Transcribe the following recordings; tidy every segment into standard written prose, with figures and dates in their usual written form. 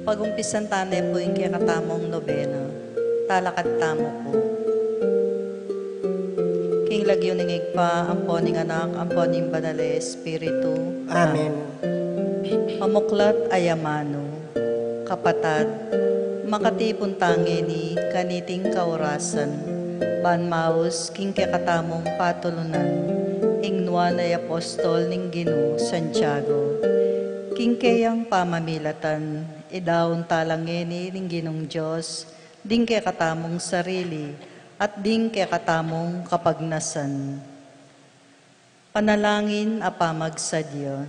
Pagumpisan tanay po yung kakatamong nobena, talakad tamo po. King lagyo ningig pa, amponing anak, amponing banal espiritu. Amen. Pamuklat ayamano, kapatad, makatipon tangi ni kaniting kaurasan, banmaus king kakatamong patulunan, ingnuan ay apostol ning Ginoo Santiago, king kayang pamamilatan, idaon talangeni ning Ginong Diyos, ding kakatamong sarili, at ding kakatamong kapagnasan. Panalangin apamag sa Diyo.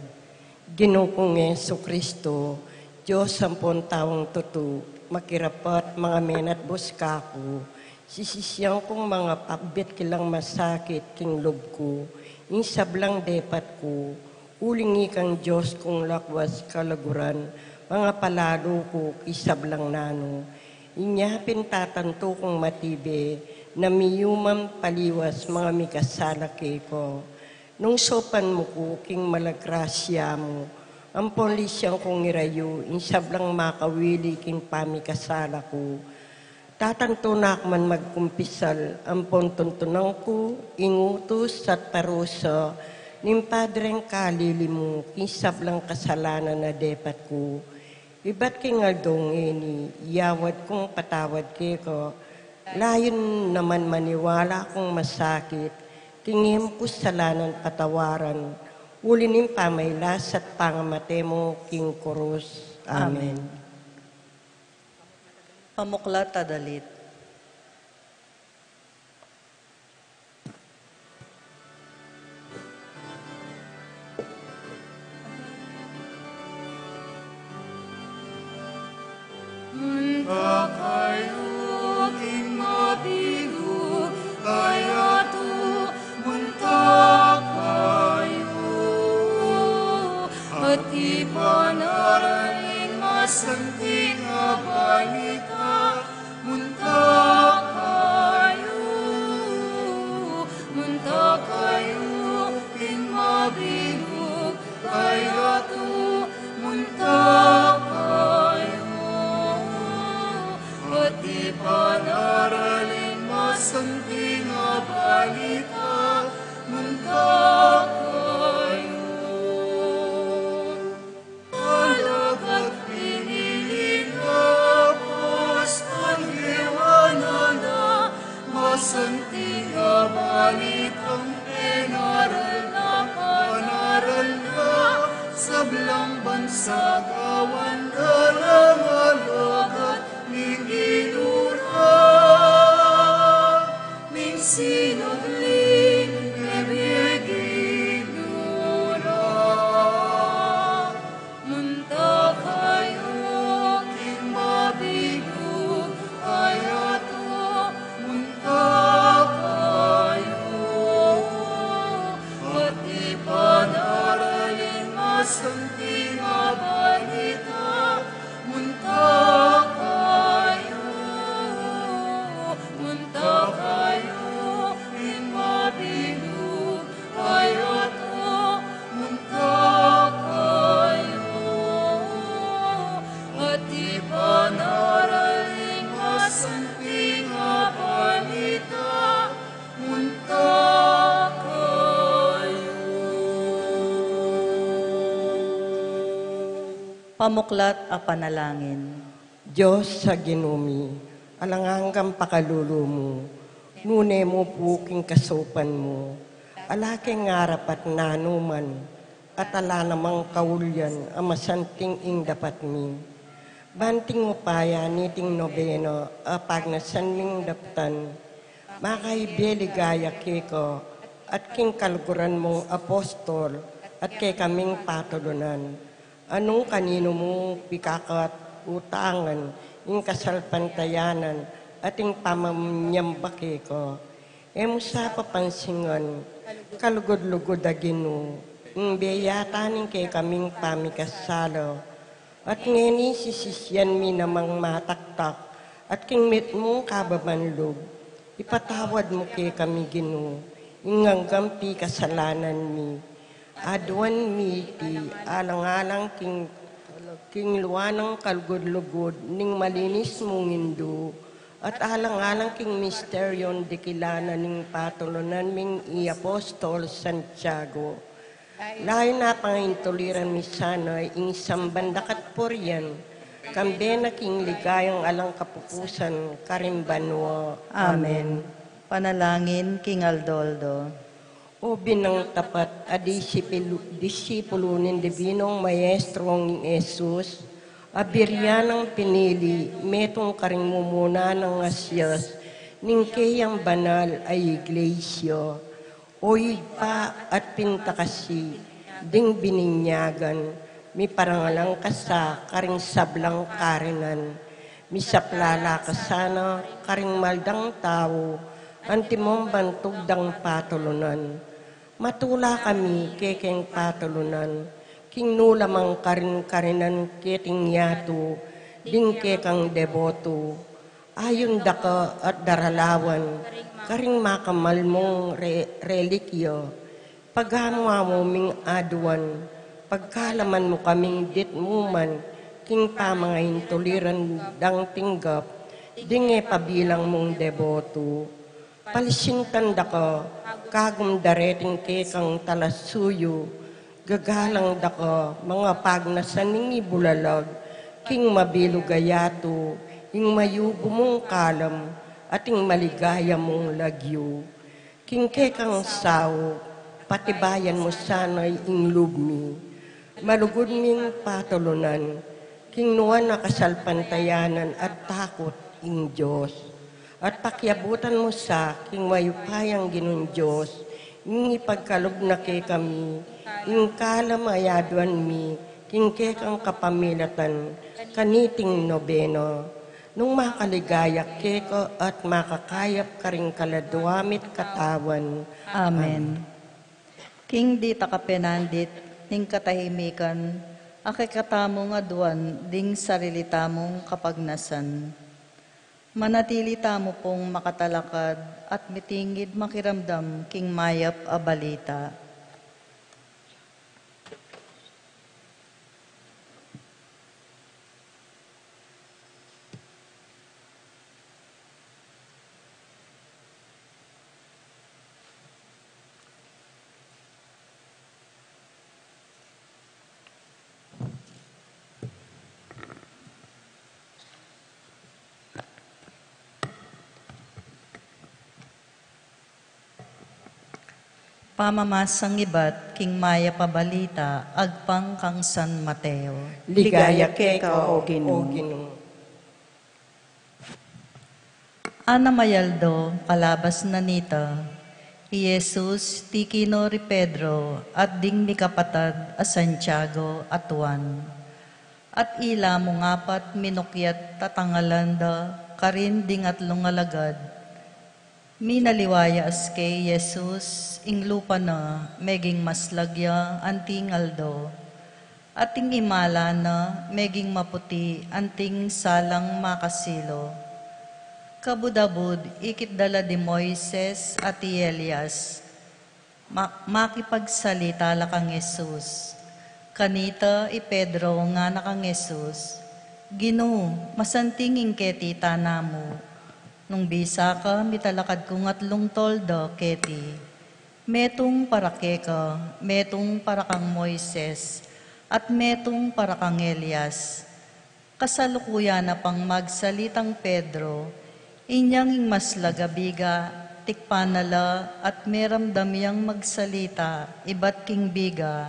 Ginoo kong Yesu Kristo, Diyos sampon taong tutu, makirapat mga menat buskaku, sisisyang kong mga pabit kilang masakit king lob ko, insablang depat ko, ulingi kang Diyos kong lakwas kalaguran, mga palalo ko kisablang nano, inyapin tatanto kong matibe, na miyumam paliwas mga mikasalaki ko. Nung sopan mo ko, king malagrasya mo, ang polisyang kong irayo, insablang makawili king pamikasala ko. Tatantunak man magkumpisal, ang pontuntunan ko, ingutos at parusa, ning padreng kalili mo, king sablang kasalanan na depat ko. Iba't king aldong ini, yawad kong patawad ko, layon naman maniwala kong masakit, tingin ko salanan patawaran, ulinin pamaylas at pangamate mo, king Kurus. Amen. Pamuklat tadalit. Munta kayo, king mabigo, kaya to, munta kayo. At ipanaraling masanting balita, munta kayo. Munta kayo, king mabigo, kaya to, munta kayo. At ipanaraling masanting balita, munta kayo. Alagad piniling apos ang liwanan na masanting balitang panaral na sablang bansa gawan dalang alagad ning ginura ning sinagling ginura. Munta kayo, king mabigo, kaya to, munta kayo. At ipanaraling masanting balita, munta kayo. Munta kayo, king mabigo, kaya to, munta kayo. At ipanaraling masanting balita, munta kayo. Pamuklat a panalangin. Diyos sa ginumi, alanganggang pakalulo mo, nune mo puking kasupan mo, alaking ngarap at nanuman, at ala namang kaulyan, amasanting ing dapat mi. Banting upaya niting nobeno, apag na sanling daptan, makaibeligaya kiko, at king kalguran mong apostol, at kay kaming patulunan. Anong kanino mo pikakat utangan, ing kasalpantayanan, at ing pamamnyambaki ko. Sa papansingan, kalugod-lugod agino, ing biyatanin kay kaming pamikasalo, at ngeni sisisyan mi namang mataktak, at king mit mo kababanlog, ipatawad mo kay kami gino, ing hanggampi kasalanan mi. Adwan mi ti alang-alang king luwanang kalugod-lugod, ning malinis mong indo, at alang-alang king misteryon di kilala ning patulunan ming i-apostol Santiago. Lain na pangintuliran mi sana ing sambandakat poryan, kambe na king ligayang alang kapupusan karimbanwa. Amen. Panalangin, King Aldoldo. O binang tapat a disipulo ng Divinong Maestrong Jesus, abiryanang pinili, metong karingmumuna ng asyas, ning kayang banal ay iglesia, o pa at pintakasi, ding bininyagan, mi parangalang kasa, karing sablang karinan, mi saplala kasana, karing maldang tao, antimong bantugdang patulunan. Matula kami kekeng patulunan, king nulamang karin-karinan keting yato, ding kekang deboto, ayon daka at daralawan, karing makamal mong relikyo, paghamwa mo ming aduan, pagkalaman mo kaming ditmuman, king pamangayin tuliran dang tinggap, ding pabilang mong deboto. Palisintan dako, kagum dareting kekang talasuyo, gagalang dako, mga pagnasan ning ibulalag, king mabilo gayato, ing mayubo mong kalam, at ing maligaya mong lagyo. King kekang sao, patibayan mo sana'y ing lugmi, malugod ming patulunan, king nuwan na kasalpantayanan at takot ing Diyos. At pakyabutan mo sa king mayupayang ginun Diyos, ing ipagkalog na kay kami, ing kalamayaduan mi, king kekang kapamilatan, kaniting nobeno, nung makaligaya keko at makakayap karing kaladwamit katawan. Amen. King di takapenandit, ning katahimikan, akikatamong aduan, ding sarilita mong kapagnasan. Manatili tamo pong makatalakad at mitingid makiramdam king mayap a balita. Pamamasang ibat, king maya pabalita, agpang kang San Mateo. Ligaya keka o Ginoo. Ana mayaldo, kalabas na nita, Jesus, tikino ri Pedro, at ding mi kapatad a Santiago at Juan. At ila mo ngapat minukyat tatangalanda, karin ding at lungalagad, minaliwayas kay Jesus, ing lupa na, meging maslagya, anting aldo. Ating imala na, meging maputi, anting salang makasilo. Kabudabud, ikit dala di Moises at Elias. Makipagsalita la kang Jesus. Kanita i Pedro nga na kang Jesus. Ginoo, masantinging keti tanamo. Nung bisa ka, mitalakad ko ngatlong toldo, keti. Metong para keka, metong para kang Moises, at metong para kang Elias. Kasalukuyan na pang magsalitang Pedro, inyang ing mas lagabiga, tikpanala, at meramdamyang magsalita, iba't king biga,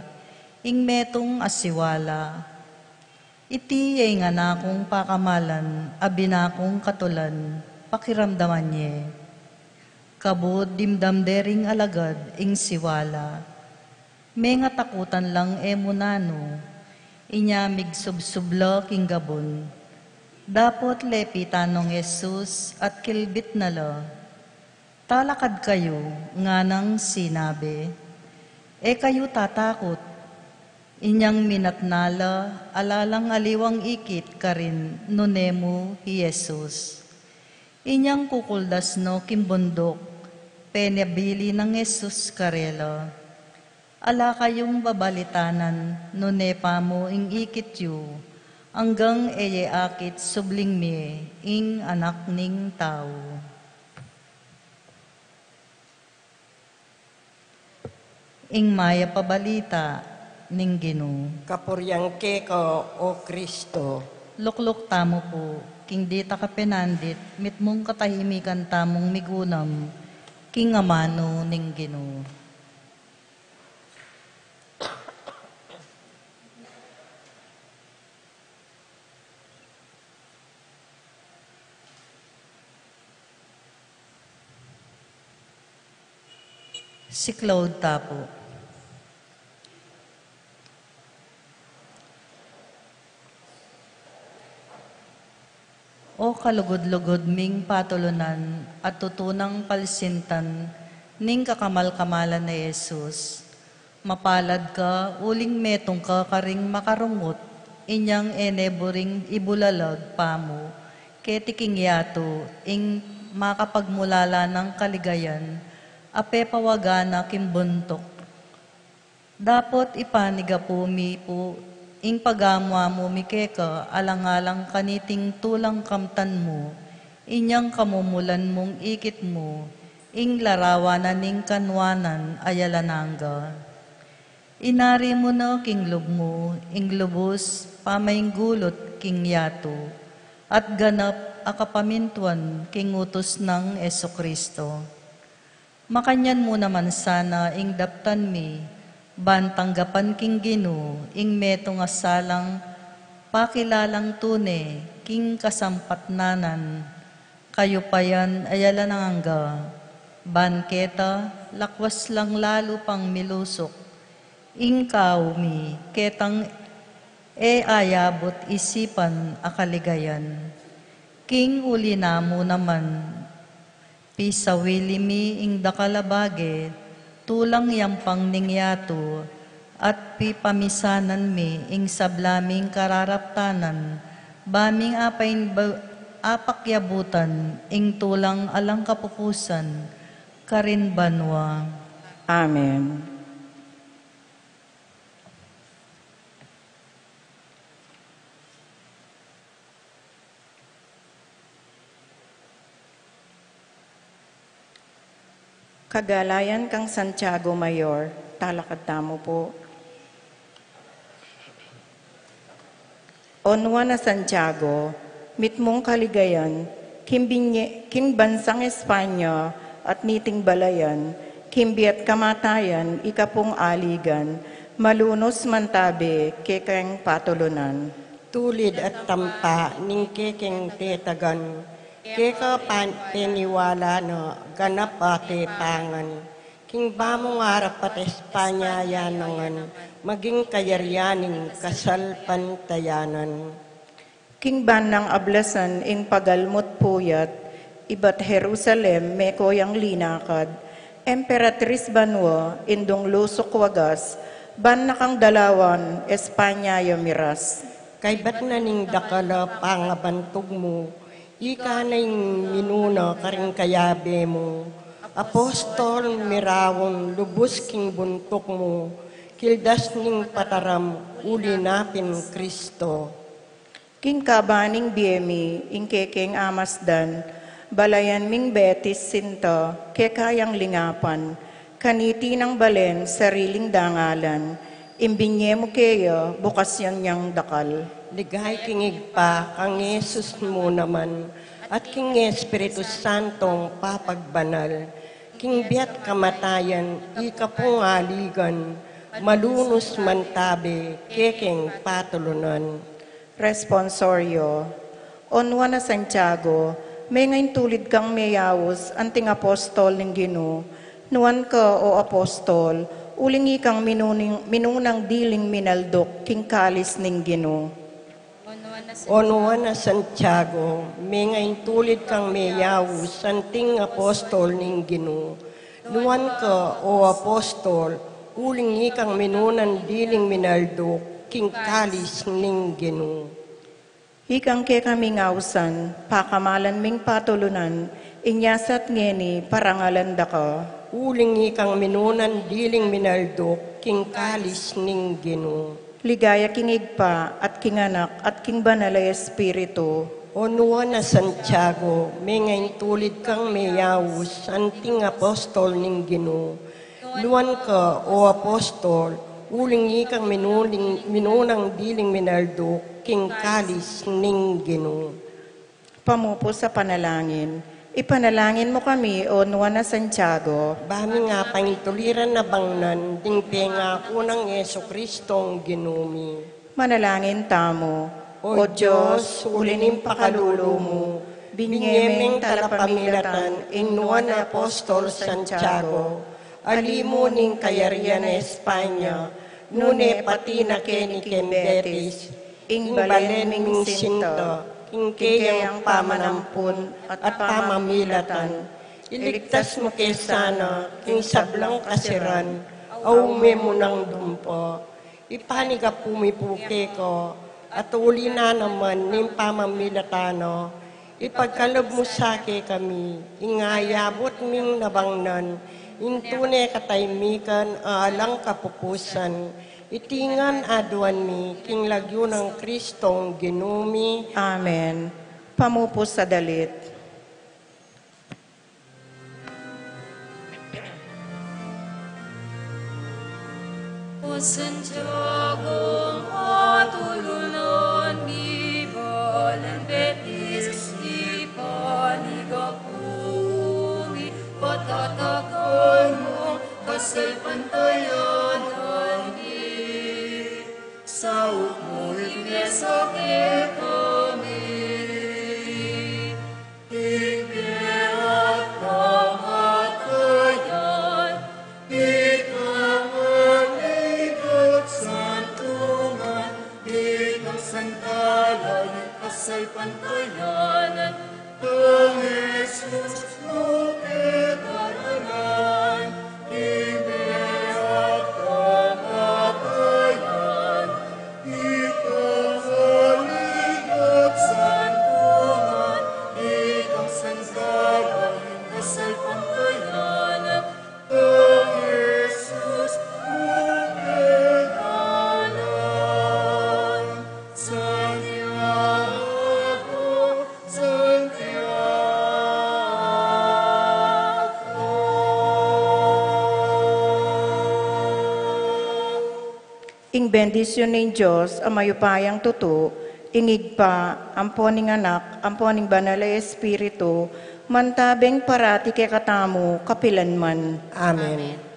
ing metong asiwala. Iti ay nga na akong pakamalan, abinakong katulan, pakiramdaman niya. Kabod dimdamdering alagad ing siwala. May nga takutan lang emunano, inyamig subsubla king gabon. Dapot lepi tanong Jesus at kilbit na la. Talakad kayo, nga nang sinabi. Kayo tatakot. Inyang minatnala, alalang aliwang ikit ka rin, nunemo hi Jesus. Inyang kukuldas no kimbundok, penabili ng Jesus karela. Ala kayong babalitanan, nunepa mo ing ikit yu, hanggang akit subling mi, ing anak ning tao. Ing maya pabalita, ning Ginoo. Kapuryang keko, O Kristo. Lukluk tamo po, king dita ka penandit, mitmong katahimikan tamong migunam, king amano ning Ginoo. Si Claude Tapo. O kalugod-lugod ming patulunan at tutunang palsintan ning kakamal-kamalan na Jesus. Mapalad ka, uling metong ka karing makarungot, inyang eneboring ibulalag pamo, ketiking yato, ing makapagmulala ng kaligayan, ape pawagana kimbuntok. Dapot ipanigapumi po, ing pagamwa mo mikeka, alang-alang kaniting tulang kamtan mo, inyang kamumulan mong ikit mo, ing larawanan ning kanwanan ayalanangga. Inari mo na king lub mo, ing lubos, pamaing gulot king yato, at ganap akapamintuan king utos ng Esokristo. Makanyan mo naman sana ing daptan mi, bantanggapan king Ginoo, ing metong asalang pakilalang tune, king kasampatnanan, kayo payan ayala nangangga, banketa, lakwas lang lalo pang milusok, ing kaumi, ketang ayabot isipan akaligayan. King uli na mo naman, pisawili mi ing dakalabage, tulang yampang ningyato, at pipamisanan mi ing sablaming kararaptanan, baming apakyabutan, ing tulang alang kapupusan, karin banwa. Amen. Kagalayan kang Santiago Mayor, talakad tamo po. Onwa na Santiago, mitmong kaligayan, king bansang Espanya at niting balayan, kimbiat kamatayan, ikapong aligan, malunos mantabe, kekeng patulunan. Tulid at tampa, ning kekeng tetagan, keka peniwala na ganap ate pangan. King bamong harap at Espanya yanangan, maging kayaryaning kasal pantayanan. King banang ablasan ing pagalmot puyat, ibat Jerusalem me koyang linakad, Emperatriz Banwa indong lusok wagas, ban nakang dalawan Espanya yamiras. Kay ba't na ning dakala pangabantog mo, ika na yung minuna karing kayabe mo, apostol mirawon lubos king buntok mo, kildas ning pataram uli napin Kristo. King kabaning biemi, ing kekeng amasdan, balayan ming betis sinta, kekayang lingapan, kaniti ng balen, sariling dangalan, imbinye mo keya, bukasyan niyang dakal. Ligay kingig pa, kang Yesus mo naman, at king Espiritu Santong papagbanal, king biat kamatayan, ikapong aligan, malunos mantabe, kekeng patulunan. Responsorio, onwa na Santiago, may ngayon tulid kang mayawos, anting apostol ng Ginoo, nuwan ka o apostol, ulingi kang minunang diling minaldok, king kalis ning Ginoo. Onuan na Santiago, may ngayon tulid kang mayaw, santing apostol ning Ginoo. Nuan ka, o apostol, ulingi kang minunan diling minaldok, king kalis ning Ginoo. Hikang ke kami ngausan, pakamalan ming patulunan, inyasat ngeni parangalan da ka. Ulingi kang minunan diling minaldok, king kalis ning Ginoo. Ligaya kingig pa at kinganak at king banalay espiritu. Onuan na Santiago, may ngayon tulid kang mayaw, santing apostol ning Ginoo. Nuan ka, o apostol, ulingi kang minunang diling minaldok, king kalis ning Ginoo. Pamupo sa panalangin. Ipanalangin mo kami, O Nuan na Santiago. Bami nga pangintuliran na bangnan, ding penga ko ng Yeso Kristong Ginumi. Manalangin tamo. O Diyos, ulinim pakalulo mo, binyemeng talapamilatan, inuan na Apostol Santiago, alimo ning kayarian na Espanya, nune pati na keni Betis, ing balen ming sinto, ing kayang pamanampun at pamamilatan, iligtas mo kesana, king sablang kasiran, aume mo ng dumpo, ipaniga pumipuke ko, at uli na naman ning pamamilatano, ipagkalob mo sake kami, ingayabot ming nabangnan, intune kataymikan, alang kapupusan, itingan aduan mi, king lagyo ng Kristong Ginumi. Amen. Pamupo sa dalit. O Santiago, matulunan, gibalan Betis, ipanigapumi, patatagan mo, kasal pantayanan di, sauk mo iglesia ke kami, at kamatayan, ikang aligat santungan, ikang santalan, kasal pantayanan, ang Jesus mo kitaranan, at kamatayan, ikang aligat santungan, ikang santalan, kasal pantayanan, ang Jesus mo kitaranan. Santiago, Santiago. Ing bendisyon ng Diyos, ang mayupayang tuto, ingig pa, amponing anak, amponing banalay espiritu, mantabeng parati kay katamu, kapilanman. Amen.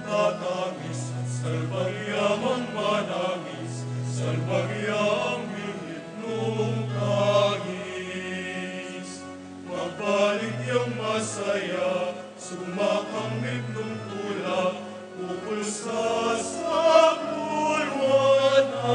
tatangis at salbagyamang manangis, salbagyang bingit nung tangis. Magbalik yung masaya, sumakamit nung tulak, pupulsa sa kulwanan.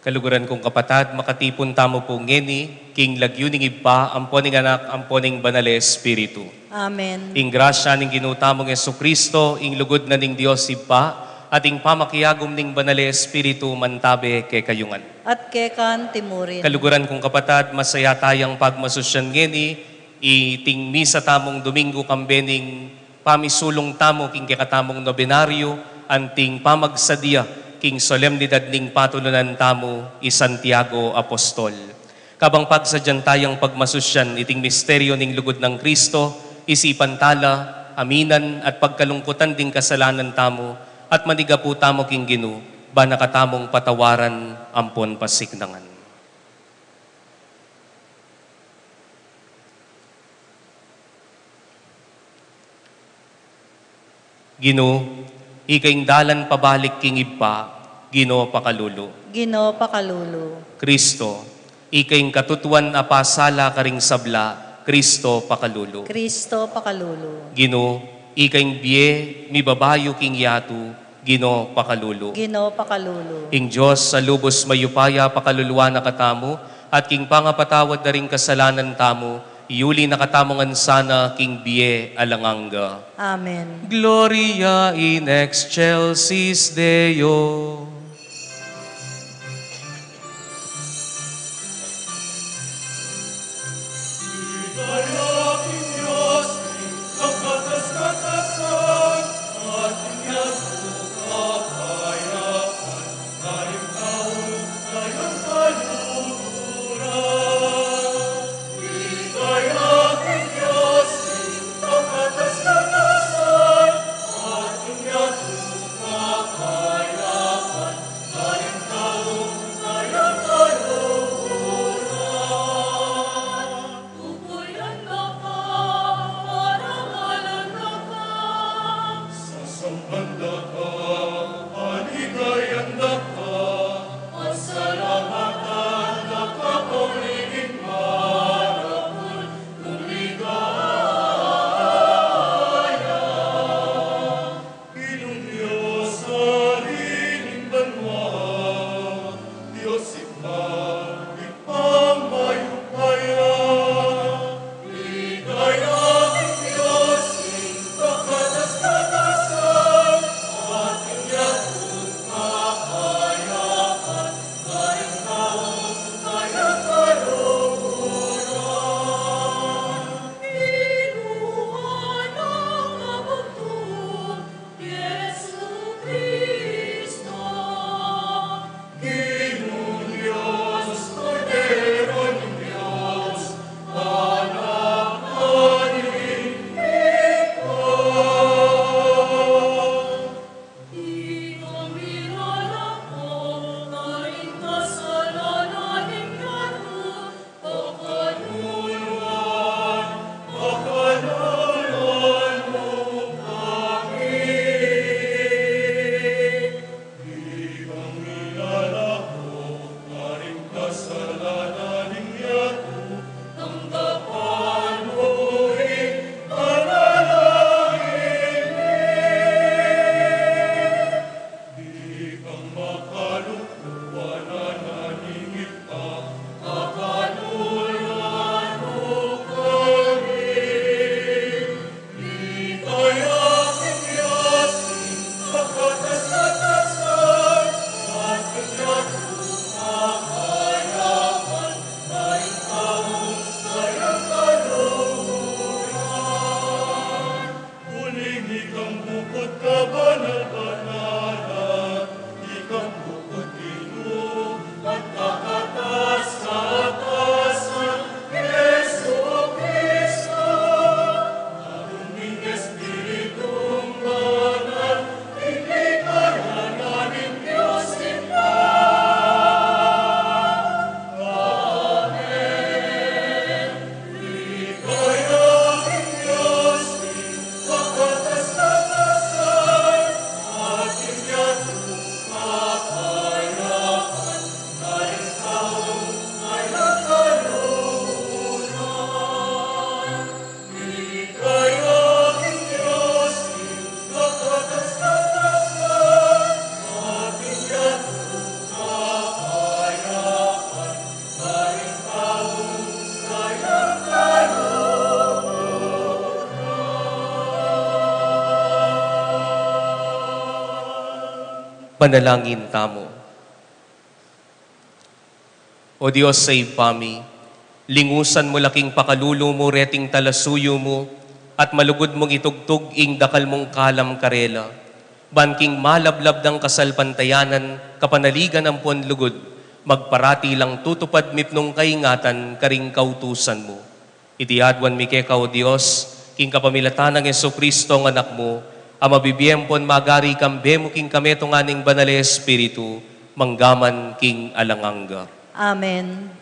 Kaluguran kong kapatad, makatipon tamo po ngeni, king lagyuning iba, amponing anak, amponing banal Espiritu. Amen. Ing grasya ning ginutamong Jesucristo, ing lugod na ning Dios iba, at ing pamakiyagom ning banal Espiritu mantabe kay kayungan. At kekan timurin. Kaluguran kong kapatad, masaya tayang pagmasusyan ngeni, iting misa tamong Domingo kambening pamisulong tamo king kakatamong nobenaryo, anting pamagsadya, king solemnidad ning patulunan tamo i Santiago Apostol. Kabang pagsadyan tayang pagmasusyan iting misteryo ning lugod ng Kristo, isipan tala, aminan at pagkalungkutan ding kasalanan tamo, at maniga po tamo king Ginu, ba nakatamong patawaran ampon pasiknangan. Ginu, ikaing dalan pabalik king ipa, Gino pakalulu. Gino pakalulu. Kristo, ikaing katutuan apasala karing sabla, Kristo pakalulu. Kristo pakalulu. Gino, ikaing biye, mi babayo king yatu, Gino pakalulu. Gino pakalulu. Ing Diyos sa lubos mayupaya pakaluluwa na katamo, at king pangapatawad na ring kasalanan tamo, iuli na katamongan sana king biye alanganga. Amen. Gloria in excelsis Deo. Panalangin tamo. O Diyos sa ipami, lingusan mo laking pakalulo mo, reting talasuyo mo, at malugod mong itugtog ing dakal mong kalam karela. Banking malablab ng kasalpantayanan, kapanaligan ang puanlugod, magparati lang tutupad mipnong kaingatan, karing kautusan mo. Itiadwan mi keka o Diyos, king kapamilatan ng Jesucristo ang anak mo, ang mabibiyempon magari kambe mo king kameto nganing banale Espiritu, manggaman king alangangga. Amen.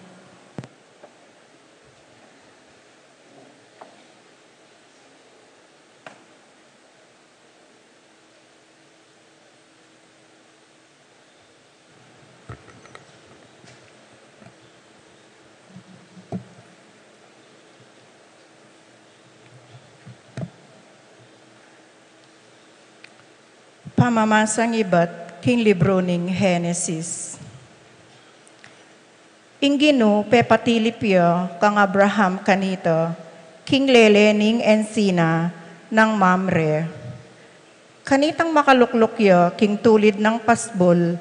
Pamamasang iba't king libro ning Henesis. Ingino pepatilipyo kang Abraham kanito, king lelening ensina ng Mamre. Kanitang makaluklukyo king tulid ng pasbol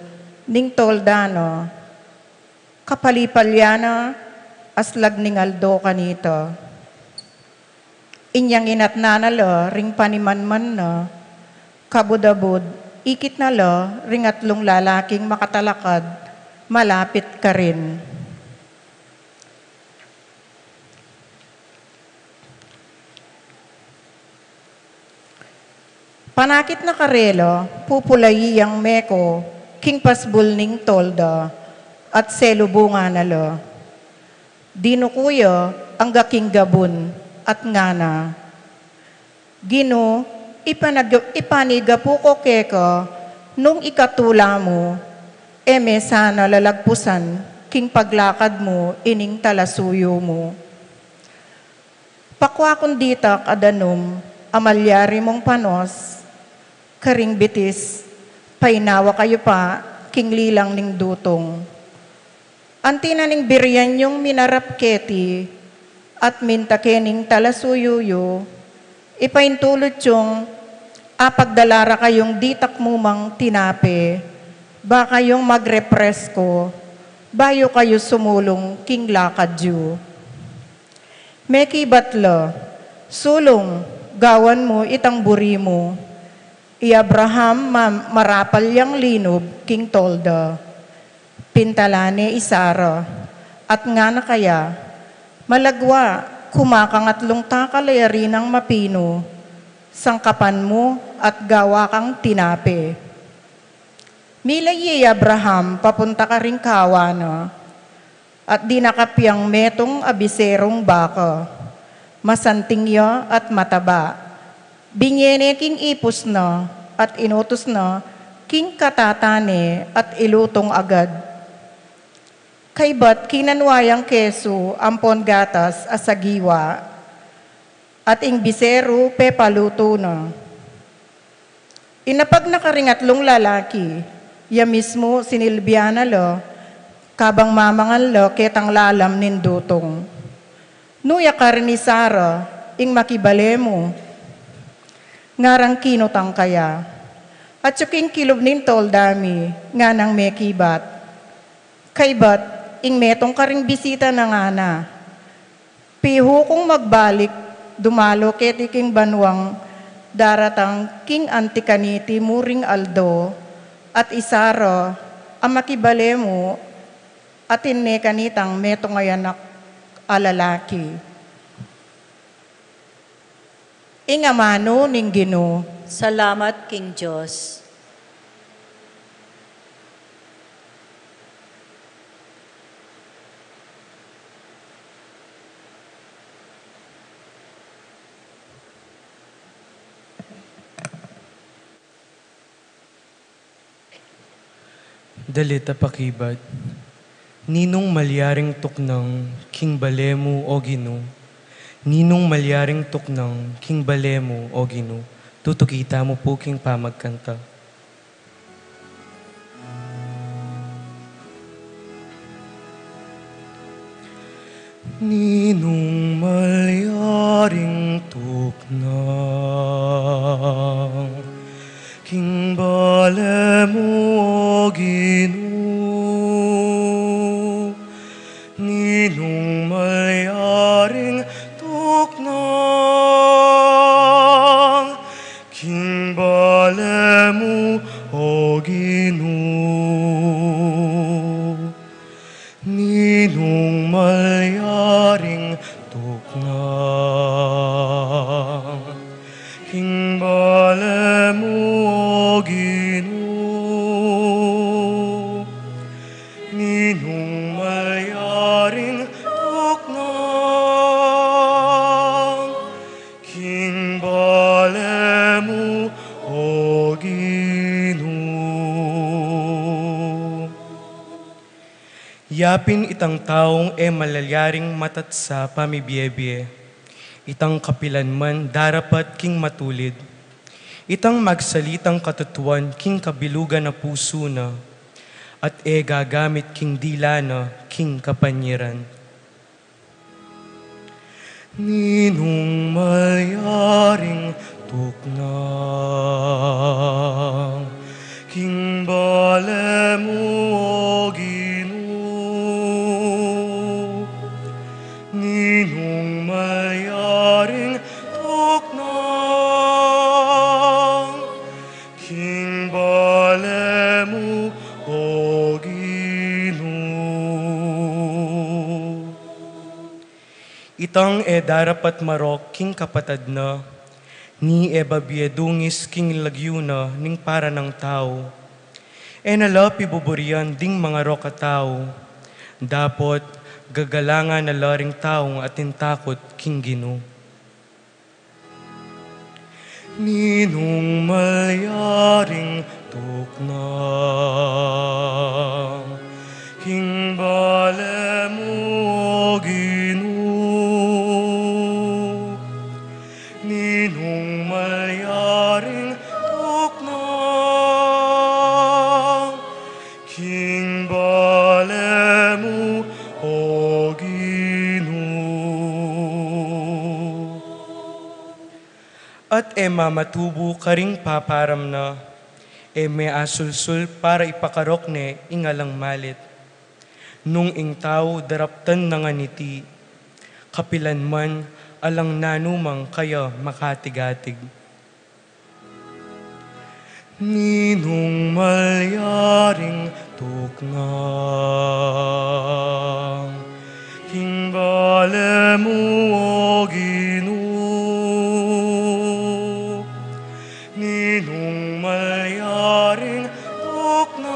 ning Toldano, kapalipalyana aslag ning Aldo kanito. Inyang inatnanalo ring panimanman no, kabudabud, ikit na lo, ringatlong lalaking makatalakad, malapit ka rin. Panakit na karelo, pupulayi ang meko, king pasbul ning tolda, at selubunga na lo. Dinukuyo ang gaking gabun at ngana. Gino, ipaniga po ko keko, nung ikatula mo, eme sana lalagpusan, king paglakad mo, ining talasuyo mo. Pakwa kunditak adanom, amalyari mong panos, karing bitis, painawa kayo pa, king lilang ning dutong. Antina ning biryan yung minarap keti, at mintakening talasuyuyo, ipaintulot yung apagdalara kayong ditak mumang tinape, ba kayong magrepresko, bayo kayo sumulong king lakadyo. Meki batlo, sulong, gawan mo itang buri mo, i Abraham marapal yang linob king tolda, pintalane isara, at nga na kaya, malagwa, kumakangatlong takalayari ng mapino, sangkapan mo at gawa kang tinape. Milay Abraham, papunta ka ring kawana, at di nakapyang metong abiserong baka, masantingyo at mataba. Binyene king ipos na, at inutos na, king katatane at ilutong agad. Kaybat kinanwayang keso ampon gatas asagiwa, at ing bisero pepaluto na. Inapag nakaringatlong lalaki, ya mismo sinilbiana lo, kabang mamangal lo ketang lalam nindutong. Nuya ka rin ni Sara, ing makibale mo, ngarang kinutang kaya. At yuking kilob nin toldami, nga nang mekibat. Kaybat, ing metong karing bisita na nga na. Piho kong magbalik, dumalo keti king banwang, daratang king antikaniti muring Aldo, at isaro, ang makibale mo, at inne kanitang metong ayanak alalaki. Ingamano ning Ginoo. Salamat, King Diyos. Dalita pakibat, ninong malyaring tuknang king balemo o Ginoo, ninong malyaring tuknang king balemo o Ginoo, tutukita mo po king pamagkanta. Ninong malyaring tuknang king balemo o Ginoo. Ninong mayaring tuknang king balemo o Ginoo. Ninong mayaring tuknang king balemo o Ginoo. Ninong mayaring tuknang king balemo o Ginoo. Yapin itang taong malayaring matatsa pamibiyebye. Itang kapilan man darapat king matulid. Itang magsalitang katutuan king kabilugan na puso na. At gagamit king dila na king kapanyiran. Ninong mayaring tuknang king balemo o Ginoo. Ninong mayaring tuknang king balemo o Ginoo. Itang darapat marok king kapatad na, ni babiedungis king lagyo na ning para ng tao. Nalapi buburian ding mga roka tao, dapot gagalangan na laring taong atin takot king Ginoo. Ninong mayaring tuknang king balemo o Ginoo. Ninong mayaring tuknang king balemo o Ginoo. At mamatubo ka ring paparam na, may asulsul para ipakarok ne ingalang malit. Nung ing tao daraptan na nga niti, kapilan man alang nanumang kaya makatigatig. Ninong mayaring tuknang king balemo o Ginoo. Ninong mayaring tuknang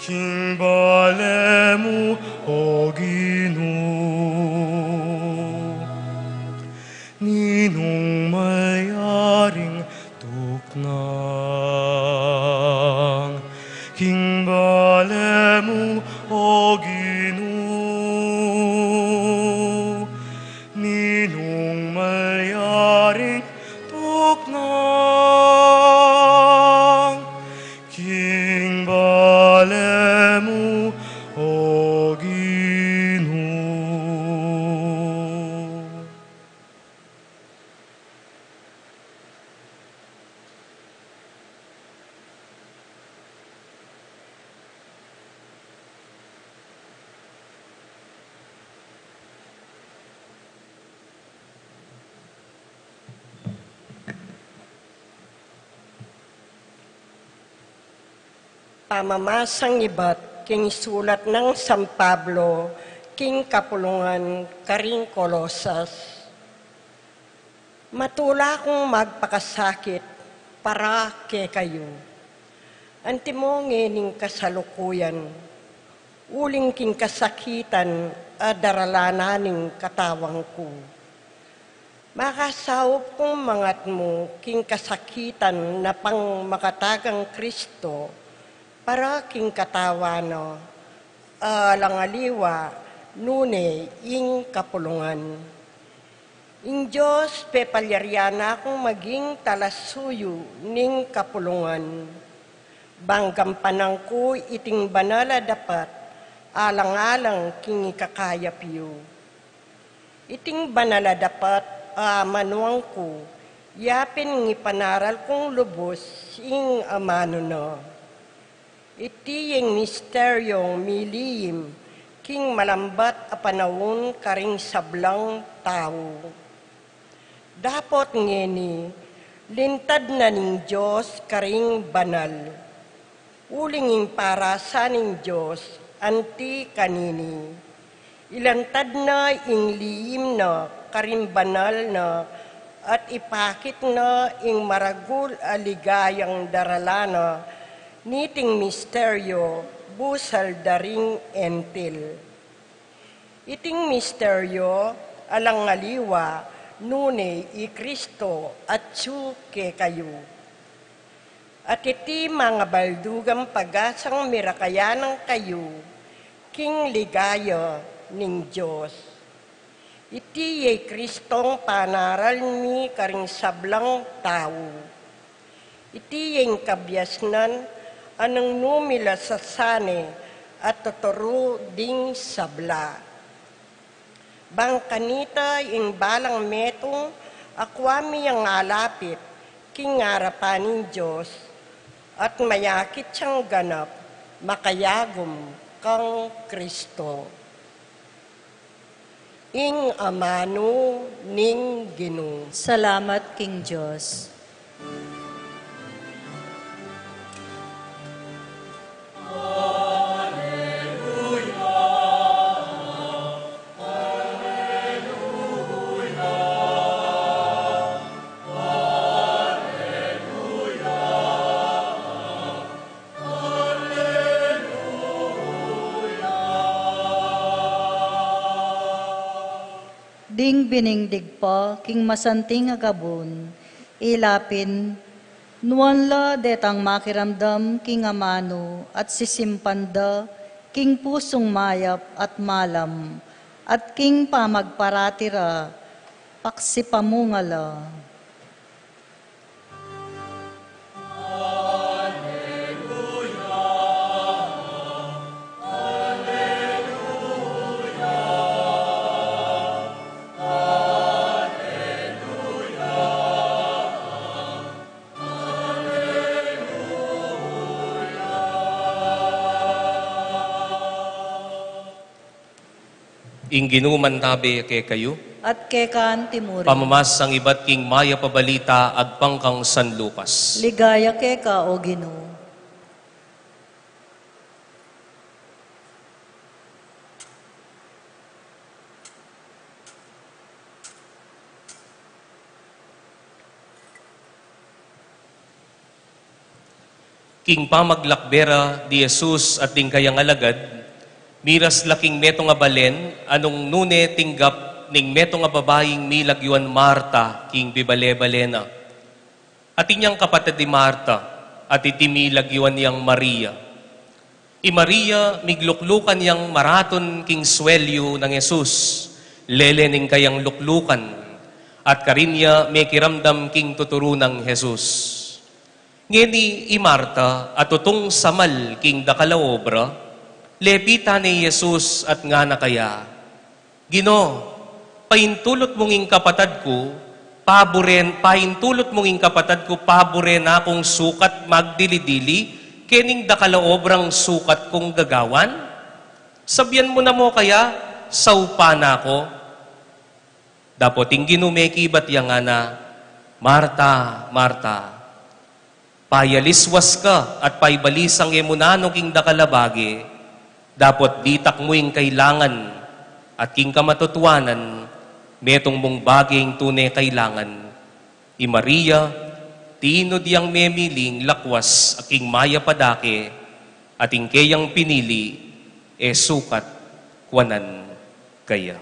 king balemo o Ginoo. Ninong mayaring tuknang king balemo o Ginoo. Ninong mayaring tuknang king balemo o Ginoo. Pamamasang iba't king sulat ng San Pablo, king kapulungan karing Kolosas. Matula kong magpakasakit para ke kayo. Antimo ngening kasalukuyan, uling king kasakitan daralananing katawang ko. Makasawop kong mangat mo king kasakitan na pang makatagang Kristo, para king katawano, langaliwa, nune, ing kapulungan. Ing Diyos, pepalyariana akong maging talasuyo ning kapulungan. Banggampanang ko iting banala dapat, alang-alang king ikakayapiyo. Iting banala dapat, manuang ko, Yapin ng ipanaral kong lubos ing amano no. Iti yung misteryong milihim, king malambat a panawon karing sablang tao. Dapot ngeni, lintad na ning Diyos karing banal. Ulinging para sa ning Diyos, anti kanini. Ilantad na ing lihim na karing banal na at ipakit na ing maragul aligayang daralana niting misteryo busal daring entil. Iting misteryo alang ngaliwa nune i Kristo at suke kayo. At iti mga baldugang pagasang mirakayanang kayo king ligaya ning Diyos. Iti ay Kristong panaral mi karing sablang tao. Iti yung kabyasnan anong numila sa sane at totoro ding sabla. Bangkanita yung balang metong akwami ang alapit king arapaning Diyos at mayakit siyang ganap makayagom kang Kristo. Ing amano ning Ginoo. Salamat, King Diyos. Ding biningdig pa, king masanting agabon, ilapin, nuanla detang makiramdam king amano, at sisimpanda, king pusong mayap at malam, at king pamagparatira, paksipamungala. Ing ginuman tabi ke kayo, At kekan timuri, pamamas ang iba't king maya pabalita agpangkang San Lucas. ligaya keka o Ginoo. King pamaglakbera di Jesus at ding kayang alagad, miras laking meto nga balen, anong nune tinggap ning meto nga babaying milagyuan Marta, king bibale-balena. At inyang kapatid di Marta, at iti milagyuan yang Maria. I Maria, migluklukan yang maraton king swelyo ng Jesus, lele ning kayang luklukan, at karinya may kiramdam king tuturo ng Jesus. Ngeni i Marta, at utong samal king dakalaobra, lepita ni Jesus at nga na kaya, Gino, paintulot mong ing kapatad ko, paintulot mong ing kapatad ko, paboren na akong sukat magdili-dili, kening dakalaobrang sukat kong gagawan? Sabyan mo na mo kaya, saupa na ako. Dapoting ginumeki ba't yang nga na, Marta, Marta, payaliswas ka at paibalisang emunano king dakalabagi, dapot ditak mo yung kailangan at king kamatutuanan, metong mong baging tunay kailangan. I Maria, tinod yang memiling lakwas aking maya padake, at kayang pinili, sukat kwanan kaya.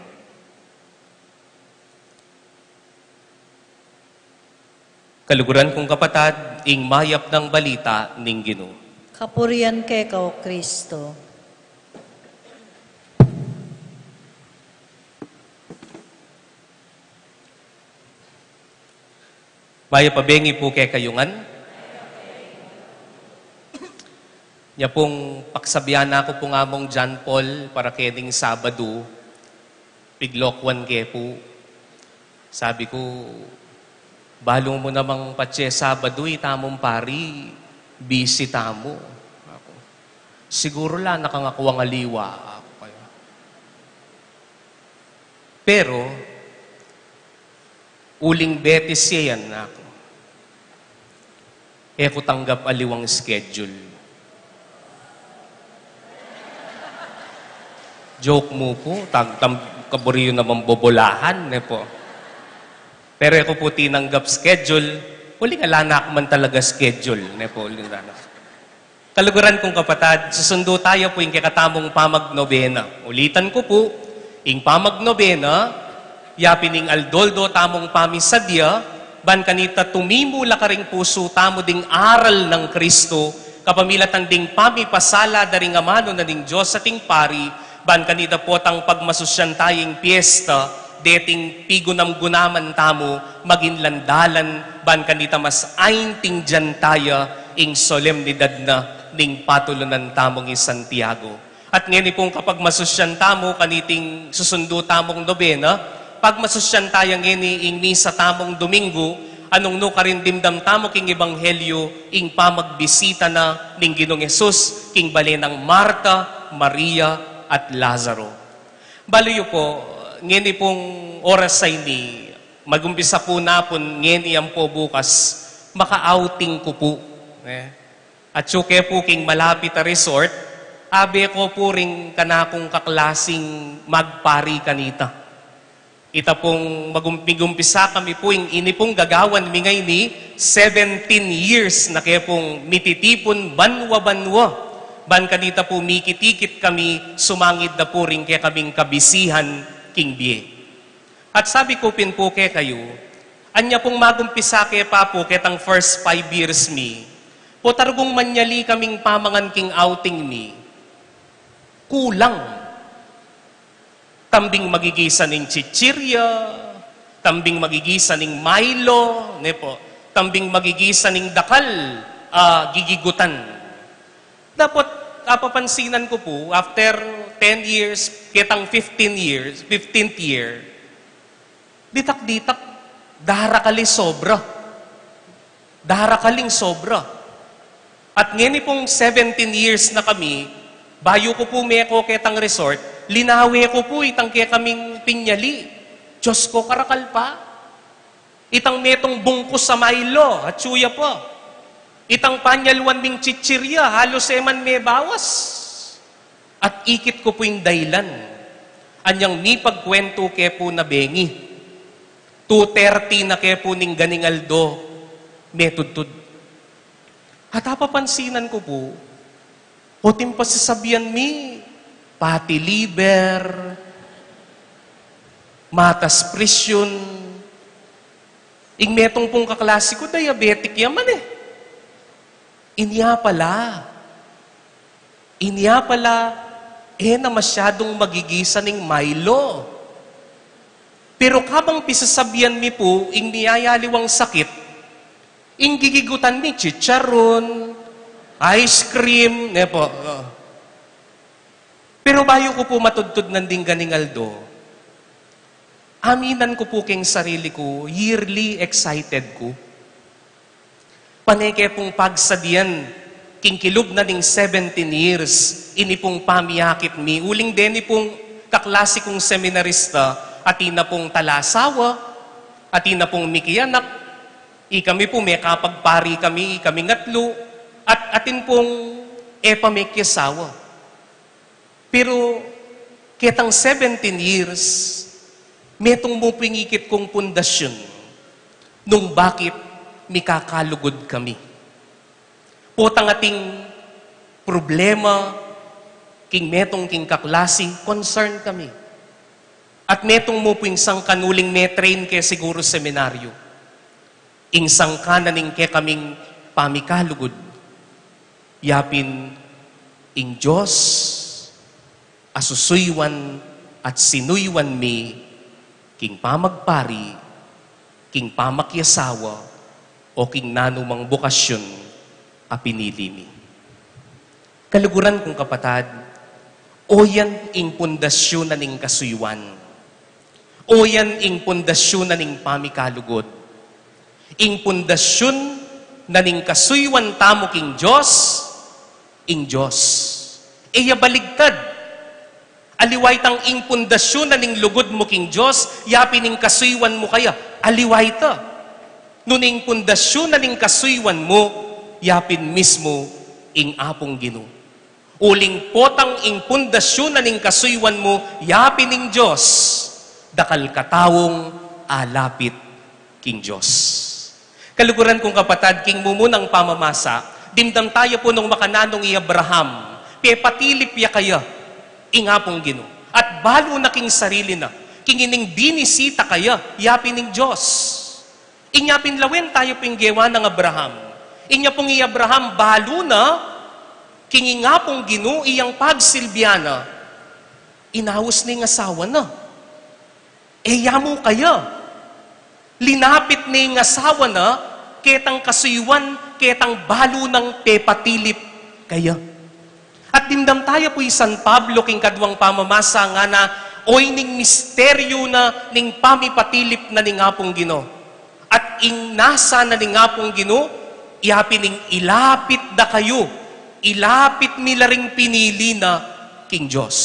Kaluguran kong kapatad, ing mayap ng balita ning Ginoo. Kapurian keka o Kristo. Maya pabengi po kay kayungan. Nya pong paksabyan ako po nga mong John Paul para keding Sabado, piglokwan ke po. Sabi ko, Balo mo namang patse Sabado, tamong pari, busy tamo. Ako. Siguro lang nakangakuwang aliwa ako kayo. Pero, uling betis siya yan na ako. Ko tanggap aliwang schedule. Joke mo po, kaburiyo naman bobolahan, po. Pero ako po tinanggap schedule, huling alanak man talaga schedule, po, huling alanak. Kaluguran kong kapatid, susundo tayo po yung kakatamong pamagnobena. Ulitan ko po, yung pamagnobena, yapining aldoldo tamong pamisadya, ban kanita tumimula ka ring puso, tamo ding aral ng Kristo, kapamilatan ding pamipasala daring amano na ding Diyos sa ting pari, ban kanita po tang pagmasusyan tayong piyesta, deting pigunam-gunaman tamo, magin landalan, ban kanita mas ainting dyan taya, ing solemnidad na, ning patulunan tamong i Santiago. At ngayon pong kapag masusyan tamo, kaniting susundo tamong nobena, pag masusyan tayang ngini ing misa tamong Domingo, anong no karin dimdam tamo king ebanghelyo, ing pamagbisita na ning Ginoong Hesus, king bali ng Marta, Maria, at Lazaro. Baliyo po, ngini pong oras sa ini, magumpisa po napon, ngini yan po bukas, maka-outing ko po. At suke po king malapit na resort, abe ko po ring kanakong kaklasing magpari kanita. Ita pong magumpisa kami po, ini pong gagawan mi ngay ni 17 years na kaya pong mititipon banwa-banwa. Ban kanita po mikitikit kami, sumangid na po rin kaya kaming kabisihan king biye. At sabi ko pin po kaya kayo, anya pong magumpisa kaya pa po ketang first 5 years mi, po tarugong manyali kaming pamangan king outing mi, kulang. Tambing magigisa ng chichirya, tambing magigisa ng Milo, po, tambing magigisa ng dakal, gigigutan. Dapat papansinan ko po, after 10 years, kitang 15th year, ditak-ditak, daharakaling sobra. Daharakaling sobra. At ngayon pong 17 years na kami, bayo ko po meko ketang resort, linawi ko po itang kaya kaming pinyali. Diyos ko, karakal pa. Itang metong bungkus sa Milo, at suya po. Itang panyalwan ding chichirya, halos eman may bawas. At ikit ko po yung dahilan. Anyang mi pagkwento kaya po na bengi. 2:30 na kaya po ning ganingaldo, metudtud. At papansinan ko po, o timpasasabihan mi, pati liver, matas presyon, ing metong pong kaklase ko, diabetic yaman eh. Inya pala, na masyadong magigisa ng Milo. Pero kabang pisasabihan mi po, ing niyayaliwang sakit, ing gigigutan mi, chicharon, ice cream, po. Pero bayo ko po matudtod ng dingganingaldo, aminan ko po king sarili ko, yearly excited ko. Paneke pong pagsadian, king kilub na ding 17 years, ini pong pamiyakit mi. Uling din pong kaklase kong seminarista, atina pong talasawa, atina pong mikianak, ikami po may kapagpari kami, ikami ngatlo, at atin pong epamekyasawa. Pero, ketang 17 years, metong mo pingikit kong pundasyon nung bakit mikakalugod kami. Potang ating problema, king metong king kaklase, concern kami. At metong mo po yung sangkanuling metrain kaya siguro seminaryo. Ing sangkananing kaya kaming pamikalugod. Yapin, ing Diyos, asusuywan at sinuywan mi, king pamagpari, king pamakyasawa, o king nanumang bukasyon, a pinili mi. Kaluguran kong kapatad, o yan ing pundasyon na ning kasuywan. O yan ing pundasyon na ning pamikalugod. Ing pundasyon na ning kasuywan tamo king Diyos, ing Diyos. Eya baligtad. Aliway tang ing pundasyon na ning lugod mo king Diyos, yapi ning kasuywan mo kaya. Aliway ta. Nuning pundasyon na ning kasuywan mo, yapin mismo ing apong Ginoo. Uling potang ing pundasyon na ning kasuywan mo, yapin ning Diyos, dakal katawong alapit king Diyos. Kaluguran kong kapatad, king mumunang pamamasa, dimdam tayo po nung makananong i Abraham, patilip ya kaya, ingapong Ginoo. At balo na king sarili na, king ining binisita kaya, yapin ning Diyos. Inyapin lawen tayo pinggewa ng Abraham. Inya pong i Abraham, balo na, king ingapong Ginoo, iyang pagsilbiana, inawos ning asawa na. Yamo kaya, linapit ni ng asawa na, ketang kasuywan, ketang balo ng pepatilip kaya. At dimdam tayo po San Pablo, king kadwang pamamasa nga na, oy ning misteryo na ning pamipatilip na ning apong Ginoo. At ing nasa na ning apong Ginoo, ihapi ning ilapit da kayo, ilapit nila ring pinili na king Diyos.